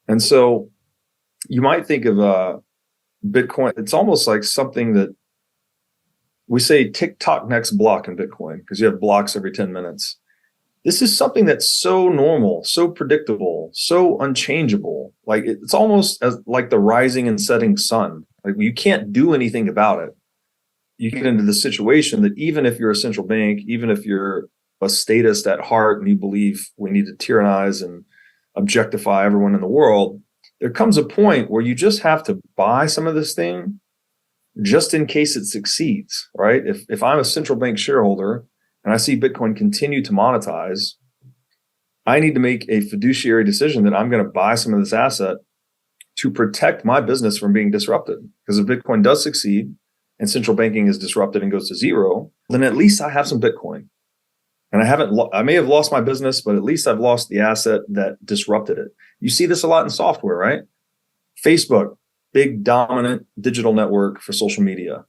And so you might think of Bitcoin, it's almost like something that we say tick-tock next block in Bitcoin, because you have blocks every 10 minutes. This is something that's so normal, so predictable, so unchangeable. Like it's almost like the rising and setting sun. Like you can't do anything about it. You get into the situation that even if you're a central bank, even if you're a statist at heart and you believe we need to tyrannize and objectify everyone in the world, there comes a point where you just have to buy some of this thing just in case it succeeds, right? If I'm a central bank shareholder and I see Bitcoin continue to monetize, I need to make a fiduciary decision that I'm going to buy some of this asset to protect my business from being disrupted. Because if Bitcoin does succeed and central banking is disrupted and goes to zero, then at least I have some Bitcoin. And I may have lost my business, but at least I've lost the asset that disrupted it. You see this a lot in software, right? Facebook, big dominant digital network for social media.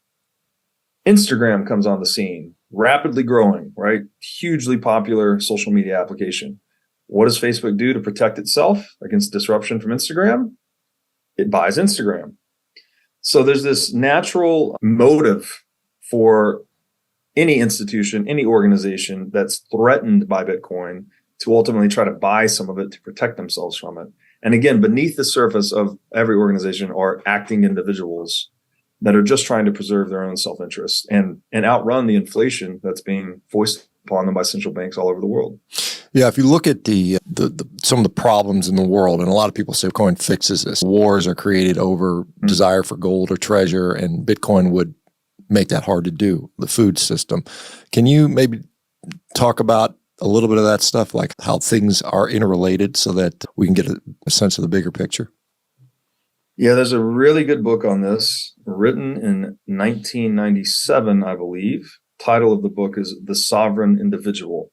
Instagram comes on the scene, rapidly growing, right? Hugely popular social media application. What does Facebook do to protect itself against disruption from Instagram? It buys Instagram. So there's this natural motive for any institution, any organization that's threatened by Bitcoin to ultimately try to buy some of it to protect themselves from it. And again, beneath the surface of every organization are acting individuals that are just trying to preserve their own self-interest and outrun the inflation that's being foisted upon them by central banks all over the world. Yeah, if you look at the some of the problems in the world, and a lot of people say Bitcoin fixes this. Wars are created over desire for gold or treasure, and Bitcoin would make that hard to do, the food system. Can you maybe talk about a little bit of that stuff, like how things are interrelated so that we can get a sense of the bigger picture? Yeah, there's a really good book on this written in 1997, I believe. Title of the book is The Sovereign Individual.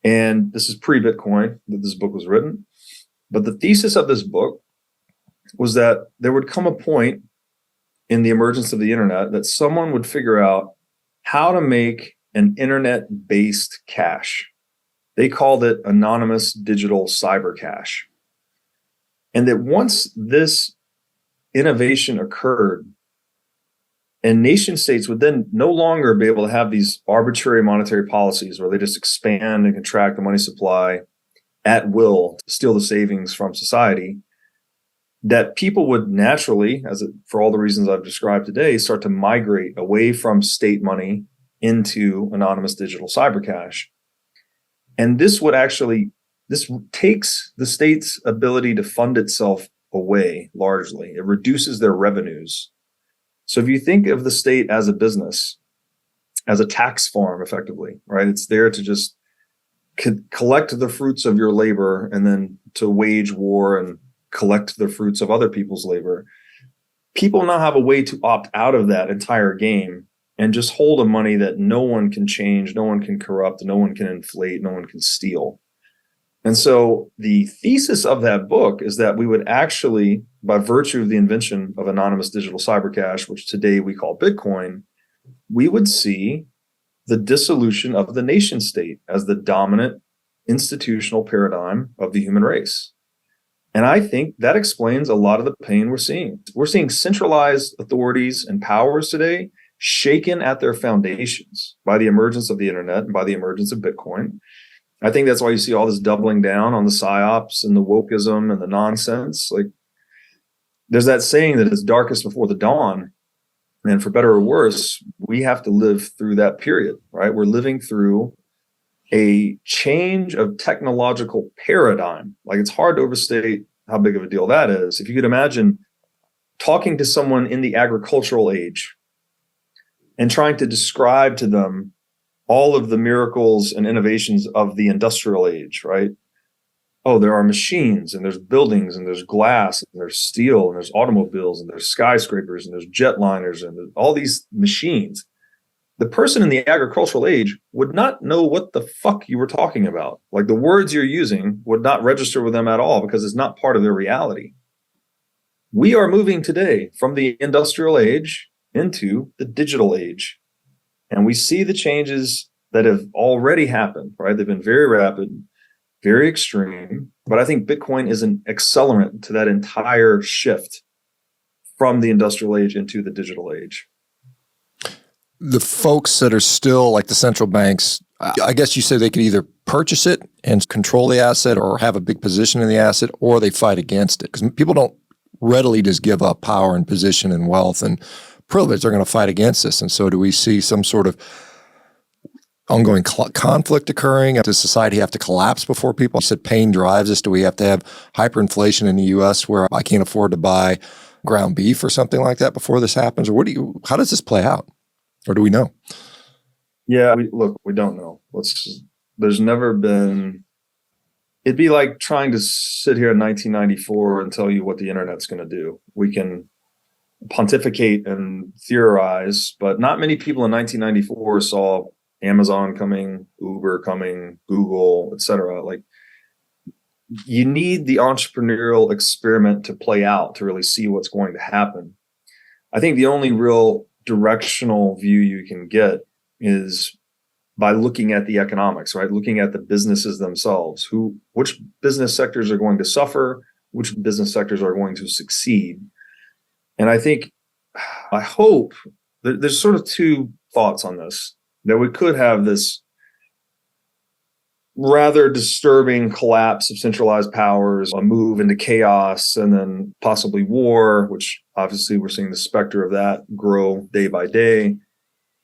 And this is pre-Bitcoin that this book was written. But the thesis of this book was that there would come a point in the emergence of the internet that someone would figure out how to make an internet-based cash. They called it anonymous digital cyber cash. And that once this innovation occurred, and nation states would then no longer be able to have these arbitrary monetary policies where they just expand and contract the money supply at will to steal the savings from society, that people would naturally, for all the reasons I've described today, start to migrate away from state money into anonymous digital cyber cash. And this takes the state's ability to fund itself away largely. It reduces their revenues. So if you think of the state as a business, as a tax farm, effectively, right? It's there to just collect the fruits of your labor and then to wage war and collect the fruits of other people's labor. People now have a way to opt out of that entire game and just hold a money that no one can change, no one can corrupt, no one can inflate, no one can steal. And so the thesis of that book is that we would actually by virtue of the invention of anonymous digital cyber cash, which today we call Bitcoin, we would see the dissolution of the nation state as the dominant institutional paradigm of the human race. And I think that explains a lot of the pain we're seeing. We're seeing centralized authorities and powers today shaken at their foundations by the emergence of the internet and by the emergence of Bitcoin. I think that's why you see all this doubling down on the psyops and the wokeism and the nonsense. Like, there's that saying that it's darkest before the dawn. And for better or worse, we have to live through that period, right? We're living through a change of technological paradigm. Like, it's hard to overstate how big of a deal that is. If you could imagine talking to someone in the agricultural age and trying to describe to them all of the miracles and innovations of the industrial age, right? Oh, there are machines and there's buildings and there's glass and there's steel and there's automobiles and there's skyscrapers and there's jetliners and all these machines. The person in the agricultural age would not know what the fuck you were talking about. Like, the words you're using would not register with them at all because it's not part of their reality. We are moving today from the industrial age into the digital age. And we see the changes that have already happened, right? They've been very rapid, very extreme. But I think Bitcoin is an accelerant to that entire shift from the industrial age into the digital age. The folks that are still like the central banks, I guess you say they could either purchase it and control the asset or have a big position in the asset, or they fight against it. Because people don't readily just give up power and position and wealth and privilege. They're going to fight against this. And so do we see some sort of ongoing conflict occurring? Does society have to collapse before people? You said pain drives us. Do we have to have hyperinflation in the U.S. where I can't afford to buy ground beef or something like that before this happens? Or how does this play out? Or do we know? Yeah, we don't know. There's never been, it'd be like trying to sit here in 1994 and tell you what the internet's going to do. We can pontificate and theorize, but not many people in 1994 saw Amazon coming, Uber coming, Google, etc. Like, you need the entrepreneurial experiment to play out to really see what's going to happen. I think the only real directional view you can get is by looking at the economics, right? Looking at the businesses themselves. Which business sectors are going to suffer? Which business sectors are going to succeed? And I hope there's sort of two thoughts on this, that we could have this rather disturbing collapse of centralized powers, a move into chaos, and then possibly war, which obviously we're seeing the specter of that grow day by day.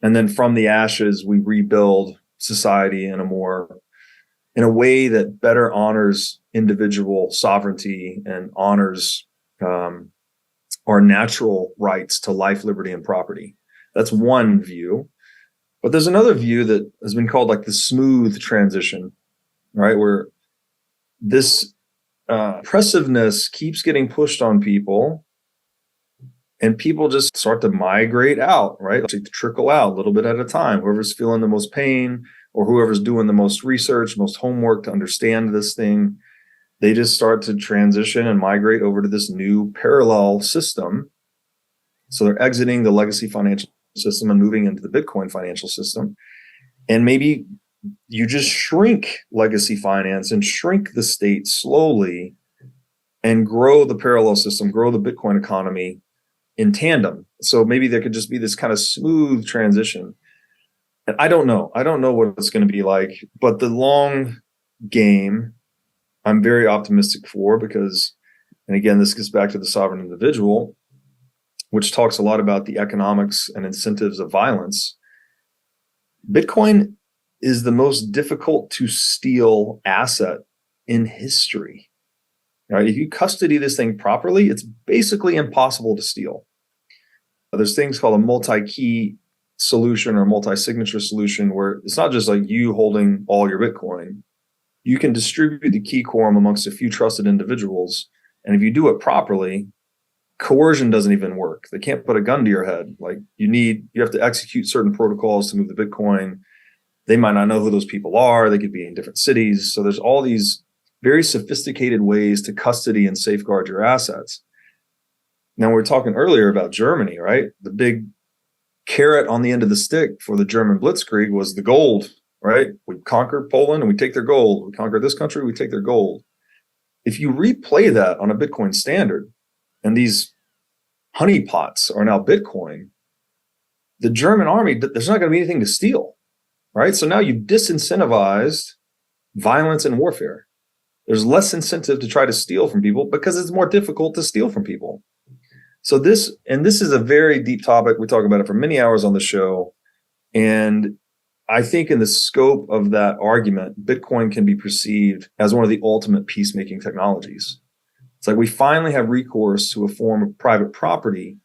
And then from the ashes, we rebuild society in a way that better honors individual sovereignty and honors our natural rights to life, liberty, and property. That's one view. But there's another view that has been called like the smooth transition, right? Where this oppressiveness keeps getting pushed on people and people just start to migrate out, right? To trickle out a little bit at a time. Whoever's feeling the most pain or whoever's doing the most research, most homework to understand this thing, they just start to transition and migrate over to this new parallel system. So they're exiting the legacy financial system and moving into the Bitcoin financial system. And maybe you just shrink legacy finance and shrink the state slowly and grow the parallel system, grow the Bitcoin economy in tandem. So maybe there could just be this kind of smooth transition. And I don't know what it's going to be like, but the long game, I'm very optimistic for, because, and again, this gets back to the sovereign individual, which talks a lot about the economics and incentives of violence. Bitcoin is the most difficult to steal asset in history. Right? If you custody this thing properly, it's basically impossible to steal. There's things called a multi-key solution or multi-signature solution, where it's not just like you holding all your Bitcoin. You can distribute the key quorum amongst a few trusted individuals. And if you do it properly, coercion doesn't even work. They can't put a gun to your head. Like, you have to execute certain protocols to move the Bitcoin. They might not know who those people are. They could be in different cities. So there's all these very sophisticated ways to custody and safeguard your assets. Now, we were talking earlier about Germany, right? The big carrot on the end of the stick for the German blitzkrieg was the gold, right? We conquer Poland and we take their gold. We conquer this country, we take their gold. If you replay that on a Bitcoin standard, and these honeypots are now Bitcoin, the German army, there's not going to be anything to steal, right? So now you've disincentivized violence and warfare. There's less incentive to try to steal from people because it's more difficult to steal from people. So this is a very deep topic. We talk about it for many hours on the show. And I think in the scope of that argument, Bitcoin can be perceived as one of the ultimate peacemaking technologies. It's like we finally have recourse to a form of private property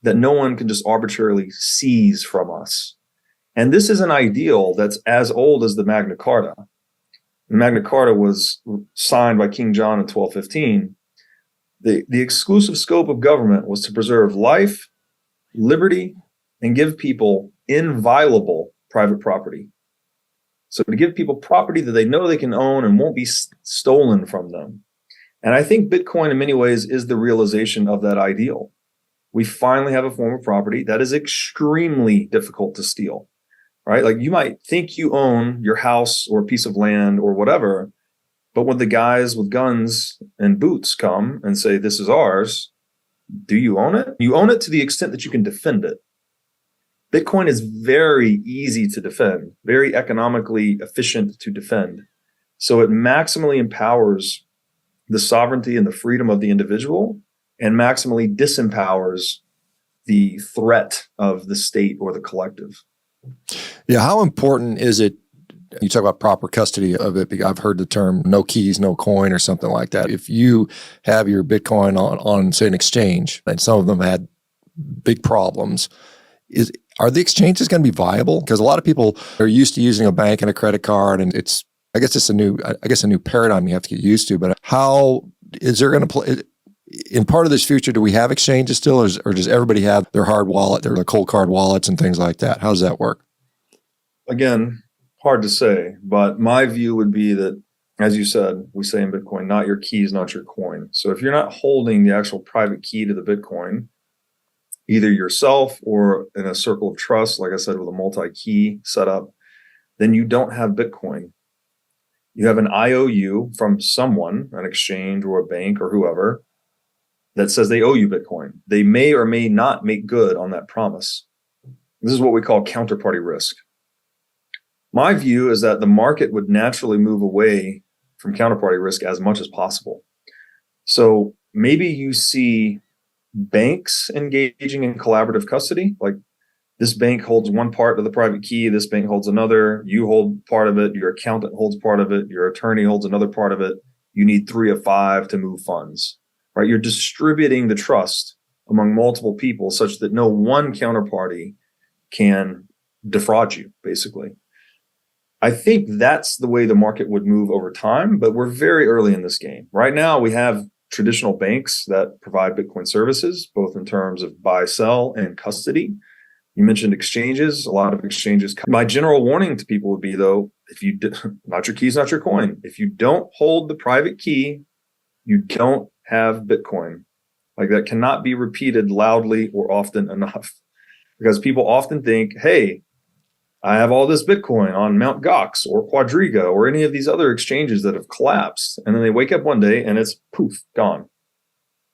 that no one can just arbitrarily seize from us. And this is an ideal that's as old as the Magna Carta. The Magna Carta was signed by King John in 1215. The exclusive scope of government was to preserve life, liberty, and give people inviolable private property. So to give people property that they know they can own and won't be stolen from them. And I think Bitcoin in many ways is the realization of that ideal. We finally have a form of property that is extremely difficult to steal, right? Like you might think you own your house or a piece of land or whatever, but when the guys with guns and boots come and say, this is ours, do you own it? You own it to the extent that you can defend it. Bitcoin is very easy to defend, very economically efficient to defend. So it maximally empowers the sovereignty and the freedom of the individual and maximally disempowers the threat of the state or the collective. Yeah. How important is it? You talk about proper custody of it. I've heard the term no keys, no coin or something like that. If you have your Bitcoin on say, an exchange, and some of them had big problems, are the exchanges going to be viable? Because a lot of people are used to using a bank and a credit card, and I guess it's a new paradigm you have to get used to. But how is there going to play in part of this future? Do we have exchanges still, or does everybody have their hard wallet, their cold card wallets and things like that? How does that work? Again, hard to say, but my view would be that, as you said, we say in Bitcoin, not your keys, not your coin. So if you're not holding the actual private key to the Bitcoin, either yourself or in a circle of trust, like I said, with a multi-key setup, then you don't have Bitcoin. You have an IOU from someone, an exchange or a bank or whoever, that says they owe you Bitcoin. They may or may not make good on that promise. This is what we call counterparty risk. My view is that the market would naturally move away from counterparty risk as much as possible. So maybe you see banks engaging in collaborative custody, like this bank holds one part of the private key, this bank holds another, you hold part of it, your accountant holds part of it, your attorney holds another part of it. You need 3 of 5 to move funds, right? You're distributing the trust among multiple people such that no one counterparty can defraud you, basically. I think that's the way the market would move over time, but we're very early in this game. Right now, we have traditional banks that provide Bitcoin services, both in terms of buy, sell, and custody. You mentioned exchanges. A lot of exchanges. My general warning to people would be, though, if you not your keys, not your coin. If you don't hold the private key, you don't have Bitcoin. Like that cannot be repeated loudly or often enough, because people often think, hey, I have all this Bitcoin on Mt. Gox or Quadriga or any of these other exchanges that have collapsed. And then they wake up one day and it's poof, gone.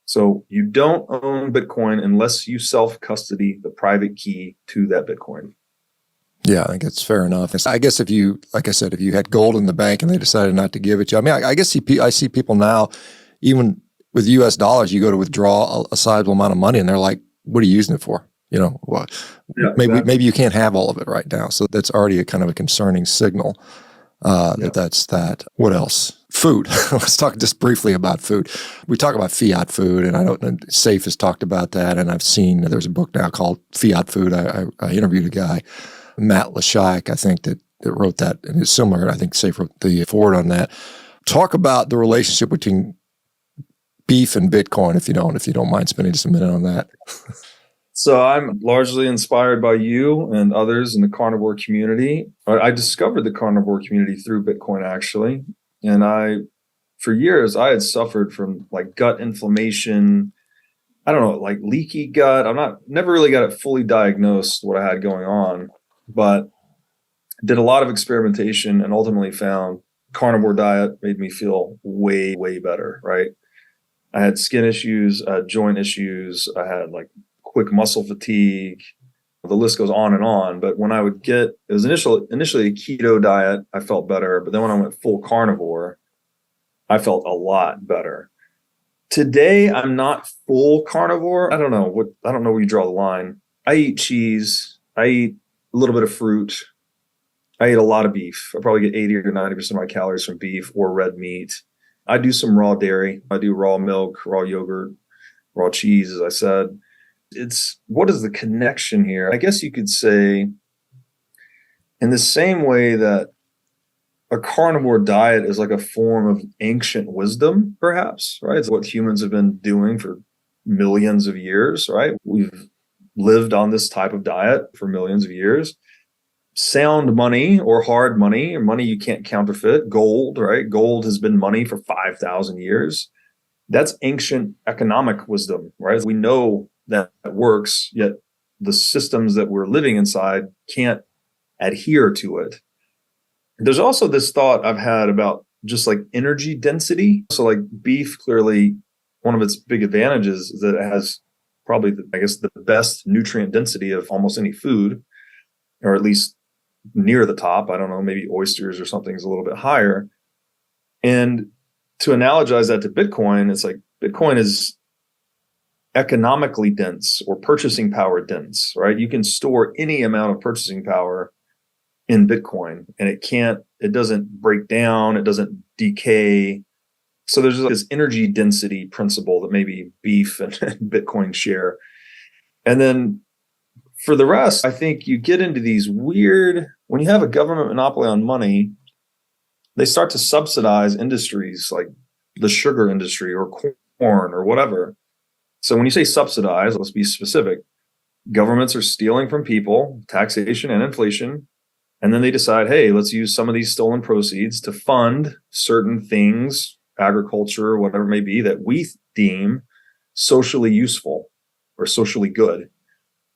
So you don't own Bitcoin unless you self-custody the private key to that Bitcoin. Yeah, I think that's fair enough. I guess if you, like I said, if you had gold in the bank and they decided not to give it to you, I mean, I guess I see people now, even with US dollars, you go to withdraw a sizable amount of money and they're like, what are you using it for? You know, well, Yeah, maybe you can't have all of it right now. So that's already a kind of a concerning signal that's that. What else? Food. Let's talk just briefly about food. We talk about fiat food, and I don't know, Safe has talked about that, and I've seen there's a book now called Fiat Food. I interviewed a guy, Matt Lashike, I think, that wrote that, and it's similar. I think Safe wrote the forward on that. Talk about the relationship between beef and Bitcoin, if you don't mind spending just a minute on that. So I'm largely inspired by you and others in the carnivore community. I discovered the carnivore community through Bitcoin, actually. And for years, I had suffered from like gut inflammation. I don't know, like leaky gut. Never really got it fully diagnosed what I had going on, but did a lot of experimentation and ultimately found carnivore diet made me feel way, way better, right? I had skin issues, joint issues. I had like quick muscle fatigue. The list goes on and on. But when I would get, it was initially a keto diet, I felt better. But then when I went full carnivore, I felt a lot better. Today, I'm not full carnivore. I don't know where you draw the line. I eat cheese. I eat a little bit of fruit. I eat a lot of beef. I probably get 80 or 90% of my calories from beef or red meat. I do some raw dairy. I do raw milk, raw yogurt, raw cheese, as I said. What is the connection here? I guess you could say in the same way that a carnivore diet is like a form of ancient wisdom, perhaps, right? It's what humans have been doing for millions of years, right? We've lived on this type of diet for millions of years. Sound money or hard money or money you can't counterfeit, gold, right? Gold has been money for 5,000 years. That's ancient economic wisdom, right? We know that works, yet the systems that we're living inside can't adhere to it. There's also this thought I've had about just like energy density. So like beef, clearly one of its big advantages is that it has probably, the best nutrient density of almost any food, or at least near the top. I don't know, maybe oysters or something is a little bit higher. And to analogize that to Bitcoin, it's like Bitcoin is economically dense or purchasing power dense, right? You can store any amount of purchasing power in Bitcoin and it doesn't break down, it doesn't decay. So there's this energy density principle that maybe beef and Bitcoin share. And then for the rest, I think you get into these weird, when you have a government monopoly on money, they start to subsidize industries like the sugar industry or corn or whatever. So when you say subsidize, let's be specific. Governments are stealing from people, taxation and inflation. And then they decide, hey, let's use some of these stolen proceeds to fund certain things, agriculture, whatever it may be, that we deem socially useful or socially good.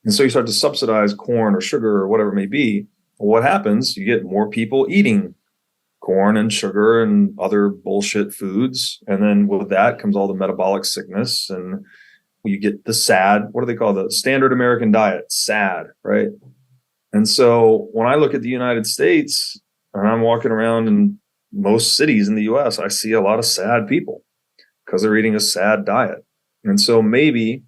And so you start to subsidize corn or sugar or whatever it may be. Well, what happens? You get more people eating corn and sugar and other bullshit foods. And then with that comes all the metabolic sickness. And you get the SAD, what do they call the standard American diet? SAD, right? And so when I look at the United States and I'm walking around in most cities in the US, I see a lot of sad people because they're eating a sad diet. And so maybe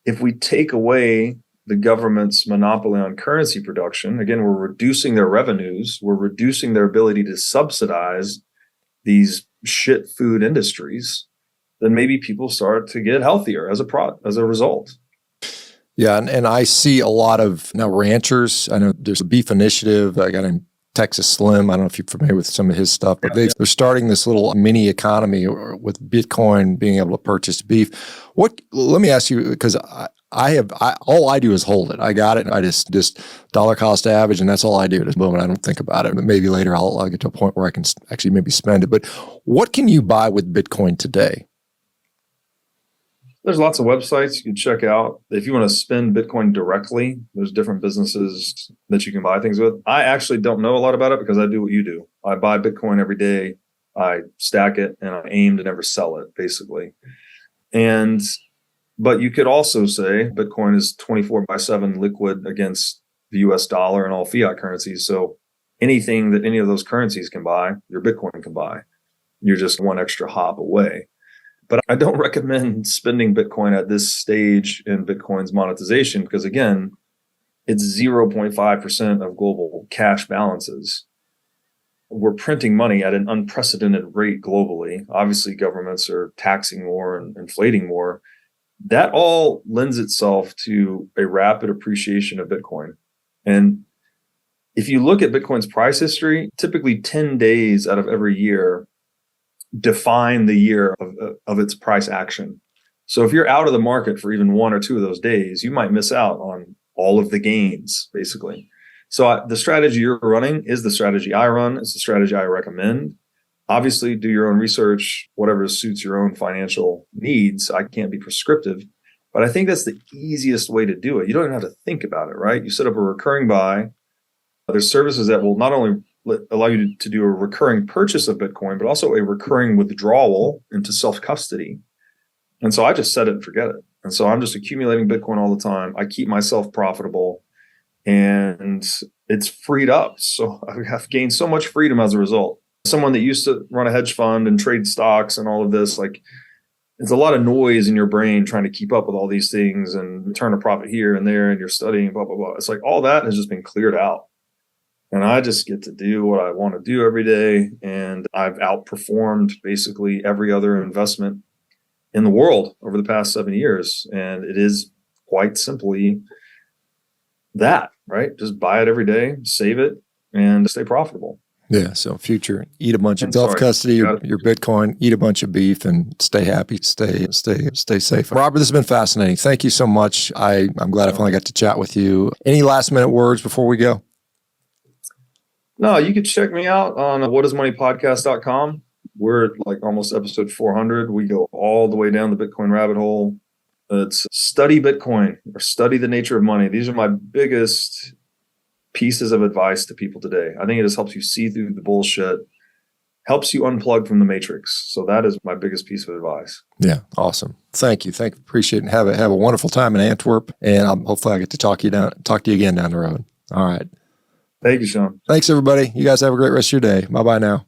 if we take away the government's monopoly on currency production, again, we're reducing their revenues, we're reducing their ability to subsidize these shit food industries, then maybe people start to get healthier as a result. Yeah, and I see a lot of now ranchers. I know there's a beef initiative. I got in Texas Slim. I don't know if you're familiar with some of his stuff, but they're starting this little mini economy with Bitcoin being able to purchase beef. Let me ask you, because all I do is hold it. I got it. I just dollar cost average, and that's all I do at this moment. I don't think about it. But maybe later I'll get to a point where I can actually maybe spend it. But what can you buy with Bitcoin today? There's lots of websites you can check out. If you want to spend Bitcoin directly, there's different businesses that you can buy things with. I actually don't know a lot about it because I do what you do. I buy Bitcoin every day. I stack it and I aim to never sell it, basically. But you could also say Bitcoin is 24/7 liquid against the US dollar and all fiat currencies. So anything that any of those currencies can buy, your Bitcoin can buy. You're just one extra hop away. But I don't recommend spending Bitcoin at this stage in Bitcoin's monetization because, again, it's 0.5% of global cash balances. We're printing money at an unprecedented rate globally. Obviously, governments are taxing more and inflating more. That all lends itself to a rapid appreciation of Bitcoin. And if you look at Bitcoin's price history, typically 10 days out of every year define the year of its price action. So if you're out of the market for even one or two of those days, you might miss out on all of the gains, basically. So the strategy you're running is the strategy I run. It's the strategy I recommend. Obviously, do your own research, whatever suits your own financial needs. I can't be prescriptive. But I think that's the easiest way to do it. You don't even have to think about it, right? You set up a recurring buy. There's services that will not only allow you to do a recurring purchase of Bitcoin, but also a recurring withdrawal into self-custody. And so I just set it and forget it. And so I'm just accumulating Bitcoin all the time. I keep myself profitable and it's freed up. So I've gained so much freedom as a result. Someone that used to run a hedge fund and trade stocks and all of this, like, it's a lot of noise in your brain trying to keep up with all these things and turn a profit here and there, and you're studying, blah, blah, blah. It's like all that has just been cleared out. And I just get to do what I want to do every day. And I've outperformed basically every other investment in the world over the past 7 years. And it is quite simply that, right? Just buy it every day, save it, and stay profitable. Yeah. So future, eat a bunch of self-custody, your Bitcoin, eat a bunch of beef, and stay happy, stay safe. Robert, this has been fascinating. Thank you so much. I'm glad I finally got to chat with you. Any last minute words before we go? No, you could check me out on whatismoneypodcast.com. We're like almost episode 400. We go all the way down the Bitcoin rabbit hole. It's study Bitcoin or study the nature of money. These are my biggest pieces of advice to people today. I think it just helps you see through the bullshit, helps you unplug from the matrix. So that is my biggest piece of advice. Yeah. Awesome. Thank you. Appreciate it. Have a wonderful time in Antwerp. And hopefully I get to talk to you again down the road. All right. Thank you, Shawn. Thanks, everybody. You guys have a great rest of your day. Bye-bye now.